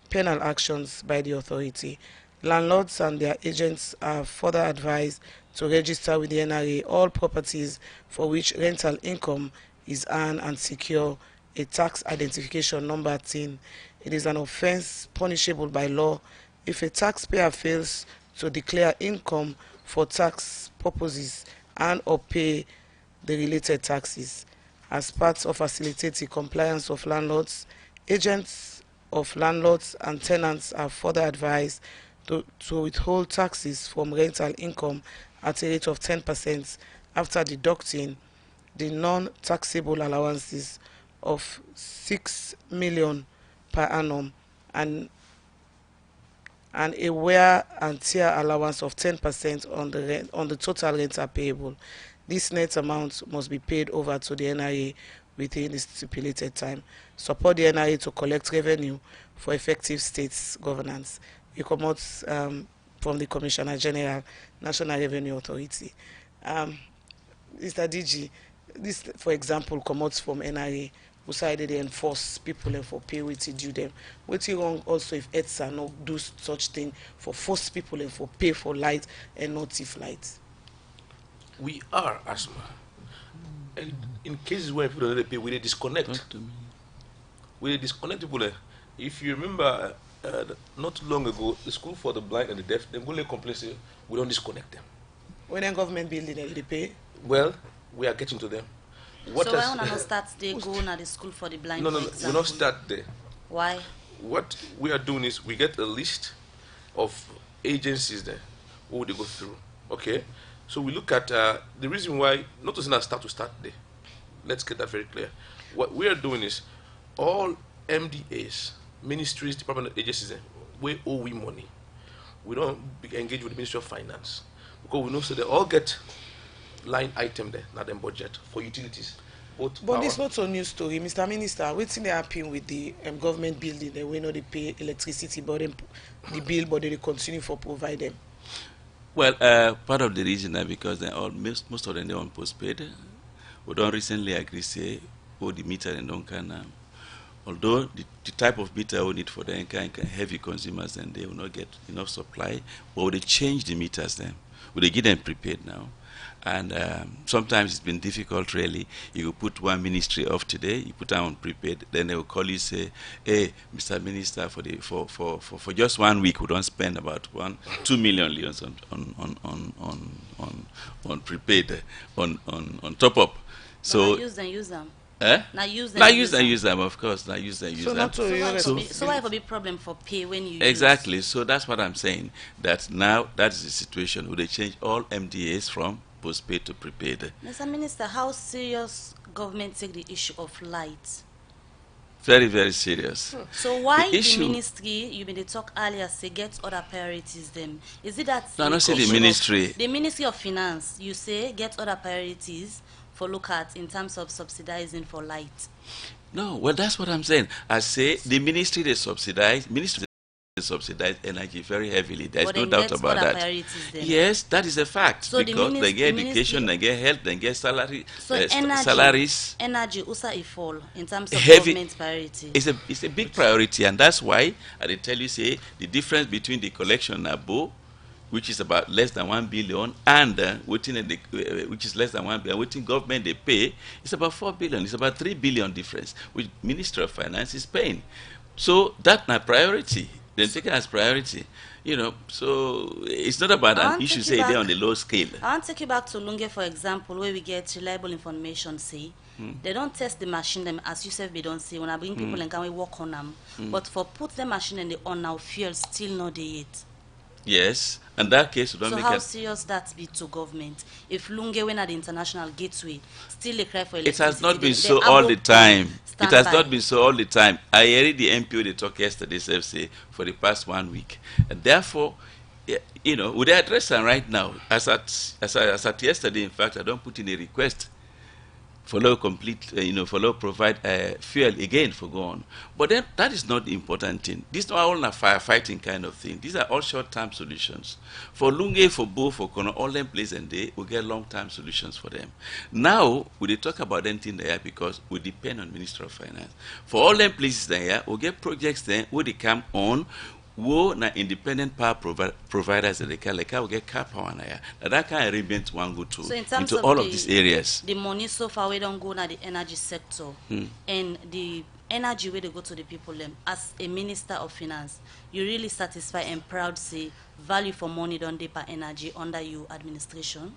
penal actions by the authority. Landlords and their agents are further advised to register with the NRA all properties for which rental income is earned and secure a tax identification number TIN. It is an offence punishable by law if a taxpayer fails to declare income for tax purposes and or pay the related taxes. As part of facilitating compliance of landlords, agents of landlords and tenants are further advised to withhold taxes from rental income at a rate of 10% after deducting the non-taxable allowances of 6 million per annum and a wear and tear allowance of 10% on the total rental payable. This net amount must be paid over to the NRA within the stipulated time. Support the NRA to collect revenue for effective state governance. We come out from the Commissioner General, National Revenue Authority. Mr. DG, this, for example, comes from NRA, who decided they enforce people and for pay what due them. What's wrong also if ETSA not do such thing for force people and for pay for light and not thief light? We are asthma. And in cases where people don't pay, we disconnect. We disconnect people. If you remember, not long ago, the school for the blind and the deaf, they go complain, say, we don't disconnect them. When a government building, they pay? Well, we are getting to them. What so why not start they go to the school for the blind? No, we not start there. Why? What we are doing is we get a list of agencies there who they go through. Okay, so we look at the reason why not to start there. Let's get that very clear. What we are doing is all MDAs, ministries, department agencies there, we owe we money. We don't engage with the Ministry of Finance because we know so they all get line item there, not in budget for utilities. But it's not a new story, Mr. Minister. What's in the happen with the government building? They will not pay electricity, but the bill, but they continue for provide them. Well, part of the reason is because they all most of them they on postpaid. We don't recently agree say, oh, the meter and don't can. Although the type of meter we need for the heavy consumers, and they will not get enough supply, or they change the meters then. Will they give them prepaid now? And sometimes it's been difficult, really. You put one ministry off today, you put them on prepaid, then they will call you, say, hey, Mr. Minister, for just 1 week, we don't spend about 2 million leons on prepaid, on top up. So use them. Eh? Now use them, of course. Now use them. So why would be problem for pay when you exactly. Use? So that's what I'm saying. That now that is the situation. Would they change all MDAs from postpaid to prepaid? Mr. Minister, how serious government take the issue of light? Very, very serious. So why the ministry, you been talk earlier, say get other priorities then? Is it that no, I don't say the ministry. The Ministry of Finance, you say get other priorities for look at in terms of subsidizing for light? No, well that's what I'm saying. I say the ministry they subsidize energy very heavily. There's no doubt about that. Yes, that is a fact. So because they get education, they get health, they get salary, so salaries. Energy also a fall in terms of heavy, government priority. It's a big priority, and that's why I did tell you say the difference between the collection above, which is about less than 1 billion, and which is less than 1 billion, which in government they pay, it's about 4 billion. It's about 3 billion difference, which Ministry of Finance is paying. So that's my priority. They take it as priority, you know. So it's not about an issue, say they're on the low scale. I want to take you back to Lunge, for example, where we get reliable information, say. They don't test the machine them as you said they don't say when I bring people and can we work on them. But for put the machine and the on now fuel still not there yet. Yes, and that case, we don't So make how it. serious that be to government? If Lunge went at the international gateway, still a cry for It electricity. has not been the so all the Abo time. It has standby. not been so all the time. I heard the MPO they talk yesterday, say for the past 1 week, and therefore, you know, would they address them right now? As at yesterday, in fact, I don't put in a request follow complete, follow provide fuel again for go on. But then that is not the important thing. These are all a firefighting kind of thing. These are all short-term solutions. For Lunge, for Bo, for Kono, all them place and they will get long-term solutions for them. Now, we talk about anything there because we depend on Minister of Finance. For all them places there, we get projects there where they come on. Wo na independent power providers that they can like how get car power na ya. That kind of arrangement one go to So in terms into of all of these areas. The money so far we don't go na the energy sector and the energy where they go to the people them. As a minister of finance, you really satisfied and proud say value for money don't dey per energy under your administration?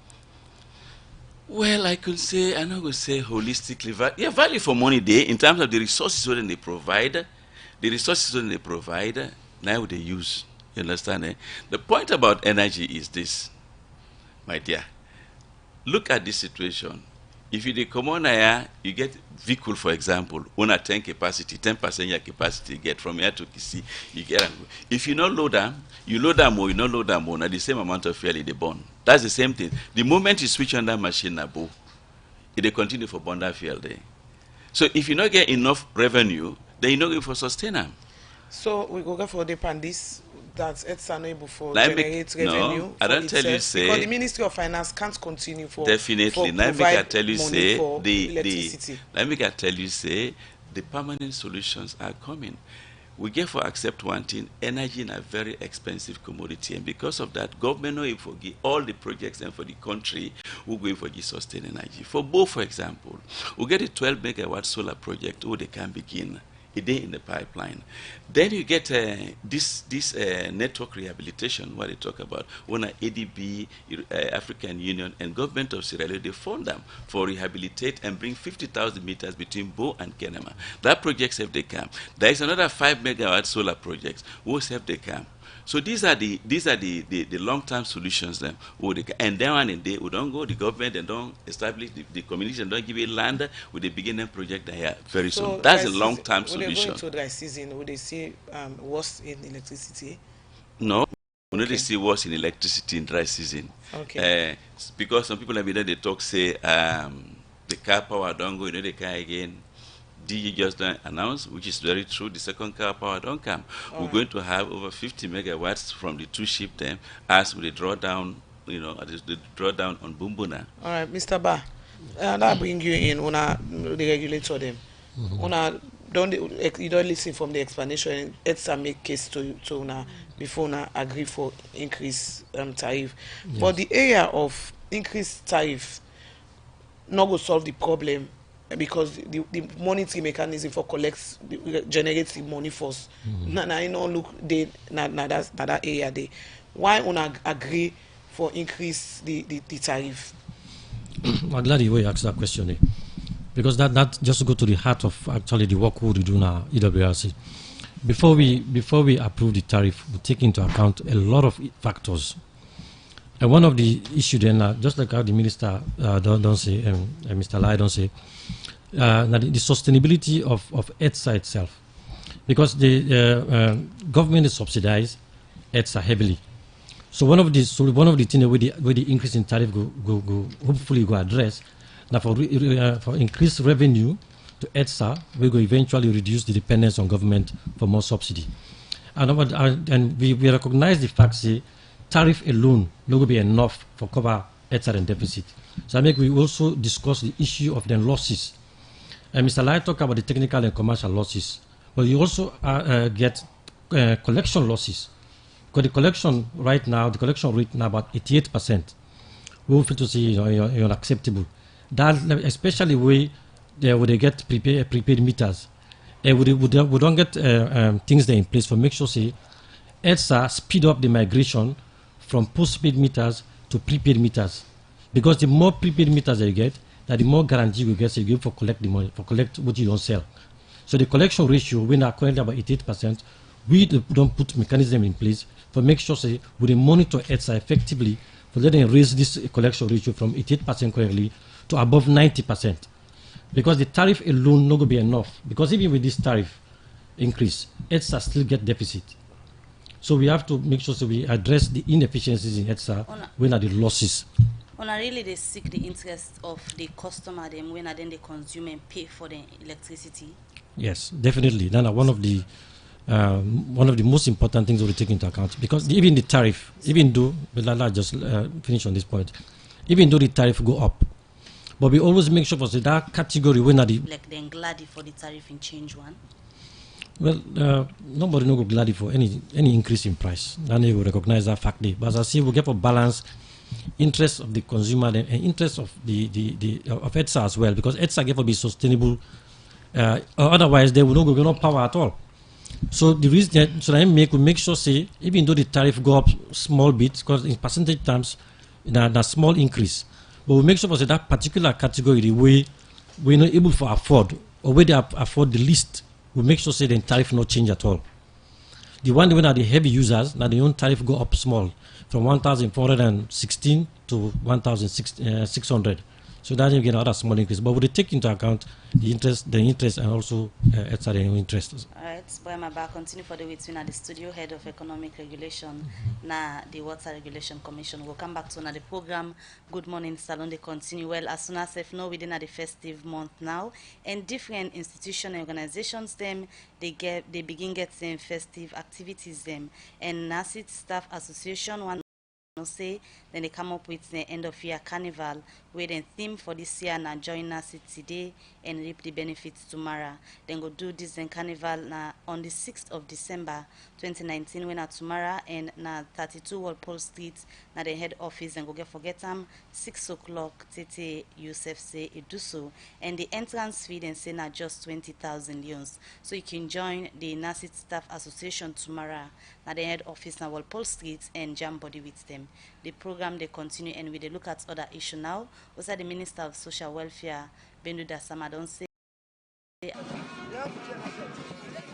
Well, I could say, I'm not going to say holistically, value for money there in terms of the resources that they provide, now they use. You understand? Eh? The point about energy is this, my dear. Look at this situation. If you come on here, you get vehicle, for example, on a 10 capacity, 10% your capacity, get from here to Kisi, you get. If you not load them, you load them more, you not load them more, now the same amount of fuel they burn. That's the same thing. The moment you switch on that machine, Nabo, it continue for burn that fuel there. So if you not get enough revenue, then you not go for sustain them. So we go for the pandis that it's unable for generate revenue. No, I don't tell you say because the Ministry of Finance can't continue for definitely. For Let me tell you say let me tell you say the permanent solutions are coming. We get for accept one thing, energy is a very expensive commodity, and because of that, government will forgive all the projects and for the country we're going for sustain energy. For both, for example, we get a 12 megawatt solar project where they can begin. A day in the pipeline. Then you get this network rehabilitation, what they talk about. When ADB, African Union, and government of Sierra Leone, they fund them for rehabilitate and bring 50,000 meters between Bo and Kenema. That project have they come. There is another 5 megawatt solar projects who have they come. So these are the long-term solutions then. And then one day we don't go, the government and don't establish the community and don't give it land with the beginning project there very soon. That's a long-term solution. Would they go into dry season? Would they see worse in electricity? No. We don't see worse in electricity in dry season. Okay. Because some people have been there, they talk say the car power don't go, they can again. DG just announced, which is very true, the second car power don't come. We're going to have over 50 megawatts from the two ship them as we draw down, the drawdown on Bumbuna. All right, Mr. Ba, that bring you in, the regulator them. You don't listen from the explanation. It's a make case to before una agree for increased tariff. Yes. But the area of increased tariff not go solve the problem. Because the monetary mechanism for generates the money first. I know look that's that area there. Why una agree for increase the tariff? I'm glad you asked that question, because that just go to the heart of actually the work we do now EWRC. Before we approve the tariff, we take into account a lot of factors. And one of the issues then, just like how the minister don't say, Mr. Lai don't say, the sustainability of EDSA itself, because the government is subsidized EDSA heavily. So one of the things where the increase in tariff go hopefully go address. Now for increased revenue to EDSA, we go eventually reduce the dependence on government for more subsidy. And we recognize the fact that tariff alone not going to be enough for cover EDSA and deficit. So I think we also discuss the issue of the losses. And Mr. Lai talked about the technical and commercial losses, but you also get collection losses. Because the collection rate now about 88%. We feel to see unacceptable. That especially where they get prepaid meters, we don't get things there in place for make sure say EDSA speed up the migration from postpaid meters to prepaid meters, because the more prepaid meters that you get, that the more guarantee you get, so you give for collect the money, for collect what you don't sell. So the collection ratio, we are currently about 88%. we don't put mechanism in place for make sure say we monitor ETSA effectively for letting raise this collection ratio from 88% currently to above 90%. Because the tariff alone not going to be enough. Because even with this tariff increase, ETSA still get deficit. So we have to make sure that we address the inefficiencies in ETSA when are the losses. Really they seek the interest of the customer them when then they consume and pay for the electricity. Yes, definitely. That's one of the most important things we take into account, because even the tariff, even though, but Lala just finish on this point, even though the tariff go up, but we always make sure for that category when are the like then glad for the tariff in change one. Well, nobody no go glad for any increase in price. Then they will recognize that fact. But as I say, we get for balance interest of the consumer and interest of the of ETSA as well, because ETSA get for be sustainable. Otherwise, they will not go no power at all. So the reason, so I make sure say even though the tariff go up small bit, because in percentage terms, a small increase, but we make sure for say that particular category the way we're not able to afford or where they afford the least, we make sure say the tariff not change at all. The one when are the heavy users, now the own tariff go up small from 1,416 to 1,600. So that's again another small increase. But we take into account the interest and also ETSA interest. All right, Boyama, continue for the week at the studio head of economic regulation, na the Water Regulation Commission. We'll come back to another program. Good morning, Salon. They continue well as soon as if no within the festive month now, and different institutions and organizations them they begin getting festive activities them, and NACIT Staff Association one say then they come up with the end of year carnival where the theme for this year na join us today and reap the benefits tomorrow. Then go do this then carnival na on the 6th of December 2019 when at tomorrow and na 32 Walpole Street na the head office and go forget them 6 o'clock Tete Yusuf say it do so, and the entrance fee then say na just 20,000 leons. So you can join the NACIT Staff Association tomorrow na the head office na Walpole Street and jam body with them. The program they continue and we they look at other issue now. Also the Minister of Social Welfare Bendu Dasama don't say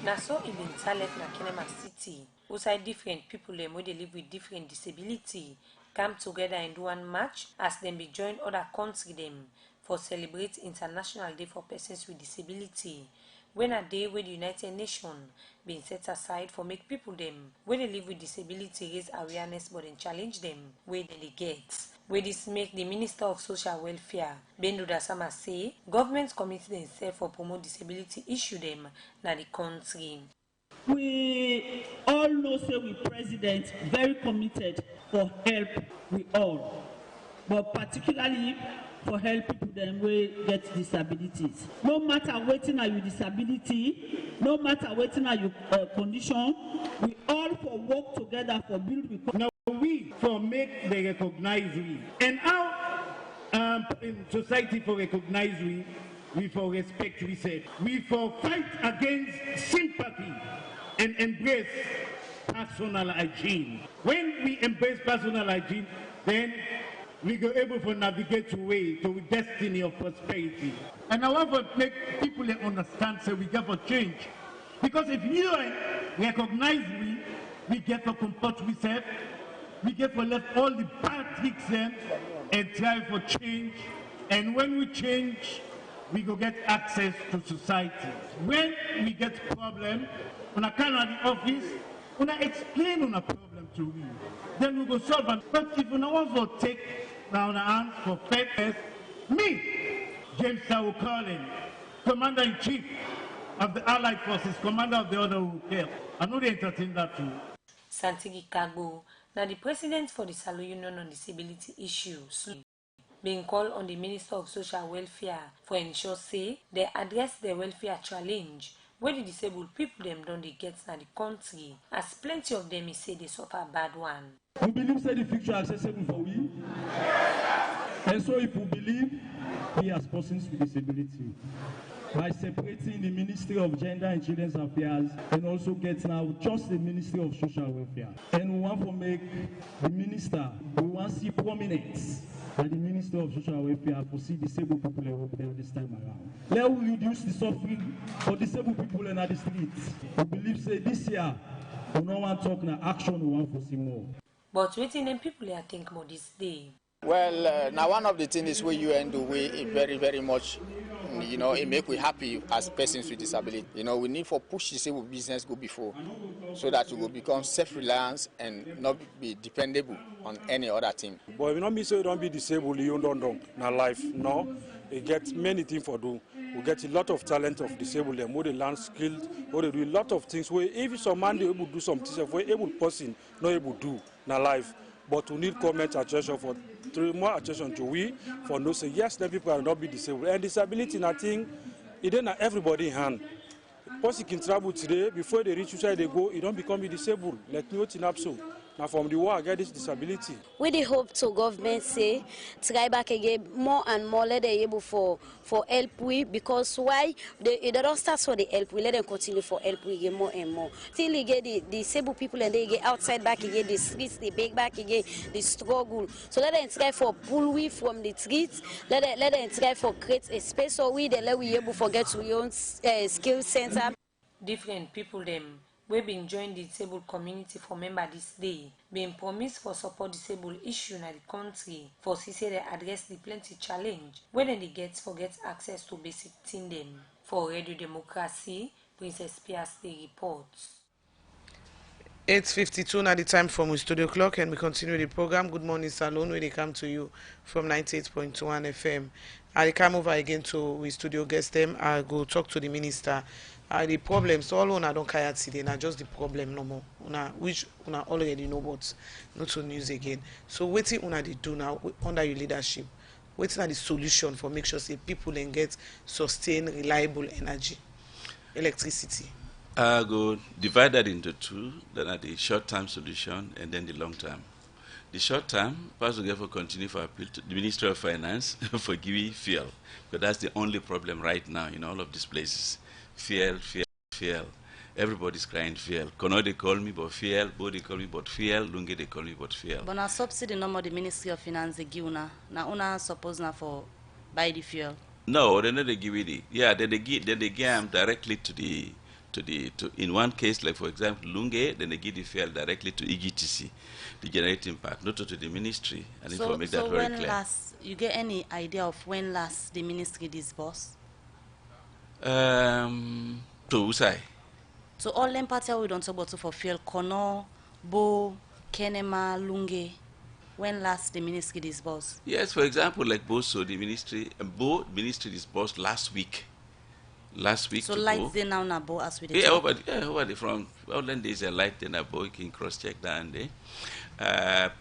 na so in talent na Kenema City. Also different people them where they live with different disability come together and do one match as them be join other country them for celebrate International Day for Persons with Disability. When a day where the United Nations been set aside for make people them when they live with disability raise awareness but then challenge them where they get. Where this make the Minister of Social Welfare Bendu Dasama say governments commit themselves for promote disability issue them na the country. We all know say we president very committed for help we all, but particularly for help people them wey get disabilities. No matter wetin are your disability, no matter wetin are your condition, we all for work together for build. Now we for make they recognize we, and how in society for recognize we for respect we say, we for fight against sympathy and embrace personal hygiene. When we embrace personal hygiene, then we go able to navigate to way to the destiny of prosperity. And I want to make people understand so we get for change. Because if you recognize we get to comport with self, we get to let all the bad tricks and try for change. And when we change, we go get access to society. When we get problem, when I come at the office, when I explain on a problem to you, then we go solve it. But if we also take down the hands for fairness, me, James Sawu Collins, Commander-in-Chief of the Allied Forces, Commander of the Order who care, I know they entertain that too. Santigi Kagbo, now the President for the Salo Union on Disability Issues, being called on the Minister of Social Welfare for ensure say they address the welfare challenge where the disabled people them don't they get in the country, as plenty of them say they suffer a bad one. We believe that the future accessible for we, and so if we believe we as persons with disability, by separating the Ministry of Gender and Children's Affairs and also get now just the Ministry of Social Welfare. And we want to make the minister, we want to see prominence by the Minister of Social Welfare for see disabled people this time around. Let us reduce the suffering for disabled people in the streets. We believe say this year We no want talk na action, we want to see more. But waiting them people I think more this day. Well, now one of the things we UN do, we very, very much, it make we happy as persons with disability. We need for push disabled business go before, so that we will become self-reliant and not be dependable on any other thing. But we not mean so you don't be disabled, you don't na life. No, you get many things for do. We get a lot of talent of disabled them, where they learn skills, where they do a lot of things. Where if some man they able to do some things, where able person not able to do na life. But we need comment attention for more attention to we for no say yes, then people are not be disabled. And disability, I think, it ain't everybody in hand. Person can travel today, before they reach where they go, you don't become disabled. Like me, so. Now from the war, I get this disability. We the hope to government say try back again more and more, let them able for help we, because why they don't start for the help we, let them continue for help we again more and more till they get the disabled people and they get outside back again, the streets they beg back again, the struggle. So let them try for pull we from the streets, let them try for create a space so we let we able for get to your own skill center. Different people them we been join the disabled community for member this day, being promised for support disabled issue in the country for see they address the plenty challenge where they get access to basic thing them. For Radio Democracy, Princess Pias the reports. 8:52 now the time from the studio clock, and we continue the program. Good morning, Salon, where they come to you from 98.1 FM. I come over again to we studio guest them. I go talk to the minister. The problem, so all una don't care today, not just the problem no more. Which una already know, but not to news again. So waiting una they do now under your leadership. Waiting at the solution for make sure say people can get sustained, reliable energy, electricity. I go divide that into two. Then are the short-term solution and then the long-term. The short-term, Pastor Geffo continue for appeal to the Ministry of Finance for giving fuel, because that's the only problem right now in all of these places. Fuel. Everybody's crying fuel. Kono they call me but fuel, Bo they call me but fuel, Lunge they call me but fuel. But now subsidy no more the Ministry of Finance they give una. Now una suppose na for buy the fuel. No, they not give it. Yeah, then they give them directly to in one case, like for example Lunge, then they give the fuel directly to EGTC, the generating part, not to the ministry. And if I make that very clear. So when last you get any idea of when last the ministry disbursed? To UNSAI. So all them parties we don't talk about for fuel, Kono, Bo, Kenema, Lunge. When last the ministry disbursed? Yes, for example, like Bo, so the ministry disbursed last week. So lights they now na Bo as we did. Over the from all then there's a light then a Bo you can cross check down there.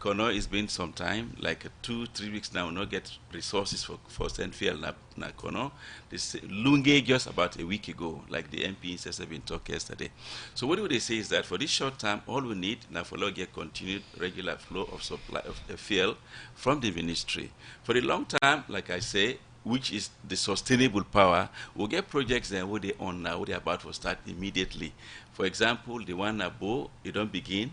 Kono is been some time, like 2-3 weeks now, not get resources for send fuel na Kono. This Lunge just about a week ago, like the MPs have been talking yesterday. So what do they say is that for this short term, all we need now for get continued regular flow of supply of fuel from the ministry. For the long term, like I say, which is the sustainable power, we'll get projects then what they on now, what they're about to start immediately. For example, the one at Bo, you don't begin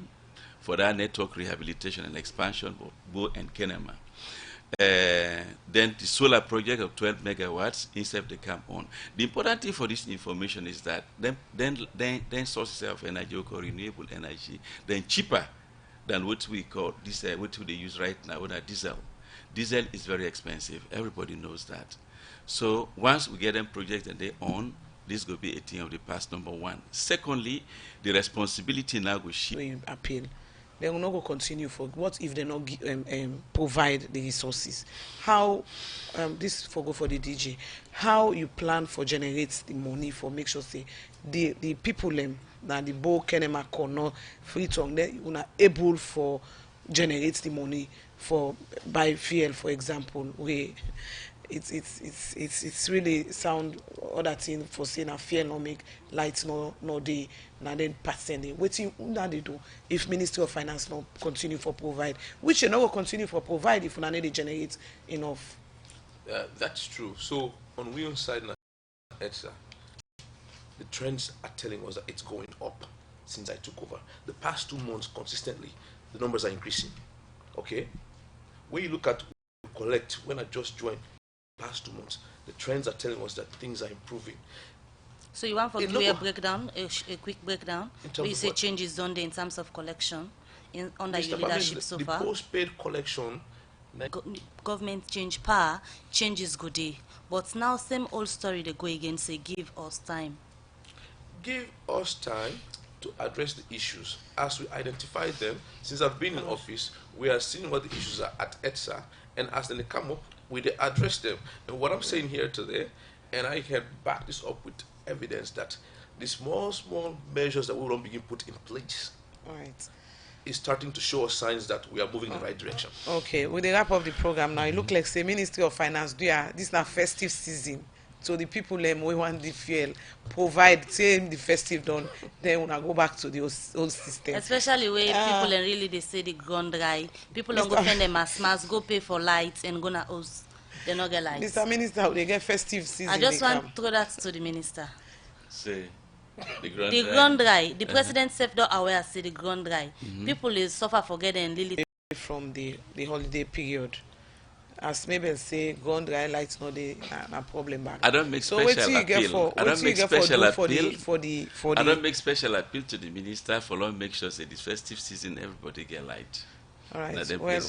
for that network rehabilitation and expansion of Bo and Kenema. Then the solar project of 12 megawatts instead they come on. The important thing for this information is that then sources of energy or renewable energy, then cheaper than what we call this, what they use right now, with diesel. Diesel is very expensive. Everybody knows that. So once we get them projects and they own, this will be a thing of the past, number one. Secondly, the responsibility now will shift. Appeal. They will not go continue for what if they not provide the resources? How this for go for the DJ? How you plan for generate the money for make sure say the people that the Bo Kenema Kono free tongue they are able for generate the money for buy fuel, for example, where it's really sound other thing for saying a fuel no make lights no day na then percent waiting that they do if Ministry of Finance no continue for provide, which you know will continue for provide if we need generate enough. That's true. So on we own side now, the trends are telling us that it's going up since I took over. The past 2 months consistently, the numbers are increasing. Okay, when you look at collect, when I just joined past 2 months, the trends are telling us that things are improving. So you want for do a breakdown, a quick breakdown, where you say changes done there in terms of collection under your leadership so far? The post-paid collection, government change power, changes good day. But now same old story they go again, say give us time. Give us time to address the issues. As we identify them, since I've been in office, we are seeing what the issues are at ETSA, and as they come up, we address them. And what I'm saying here today, and I can back this up with evidence, that the small measures that we will begin put in place is starting to show us signs that we are moving in the right direction. Okay, with the wrap of the program now, it look like say Ministry of Finance this now festive season. So the people we want the fuel provide say the festive done, then when I go back to the old system. Especially where people really they say the ground dry. People don't go spend their mass, go pay for lights and go na house. They not get lights. Mr. Minister, they get festive season. I just want to throw that to the minister. Say the ground dry. The president self not aware say the ground dry. People is suffer for getting little from the holiday period. As maybe say ground dry lights not a problem back. I don't make special appeal. I don't make special appeal. I don't make special appeal to the minister for long make sure say this festive season everybody get light. All right. Well,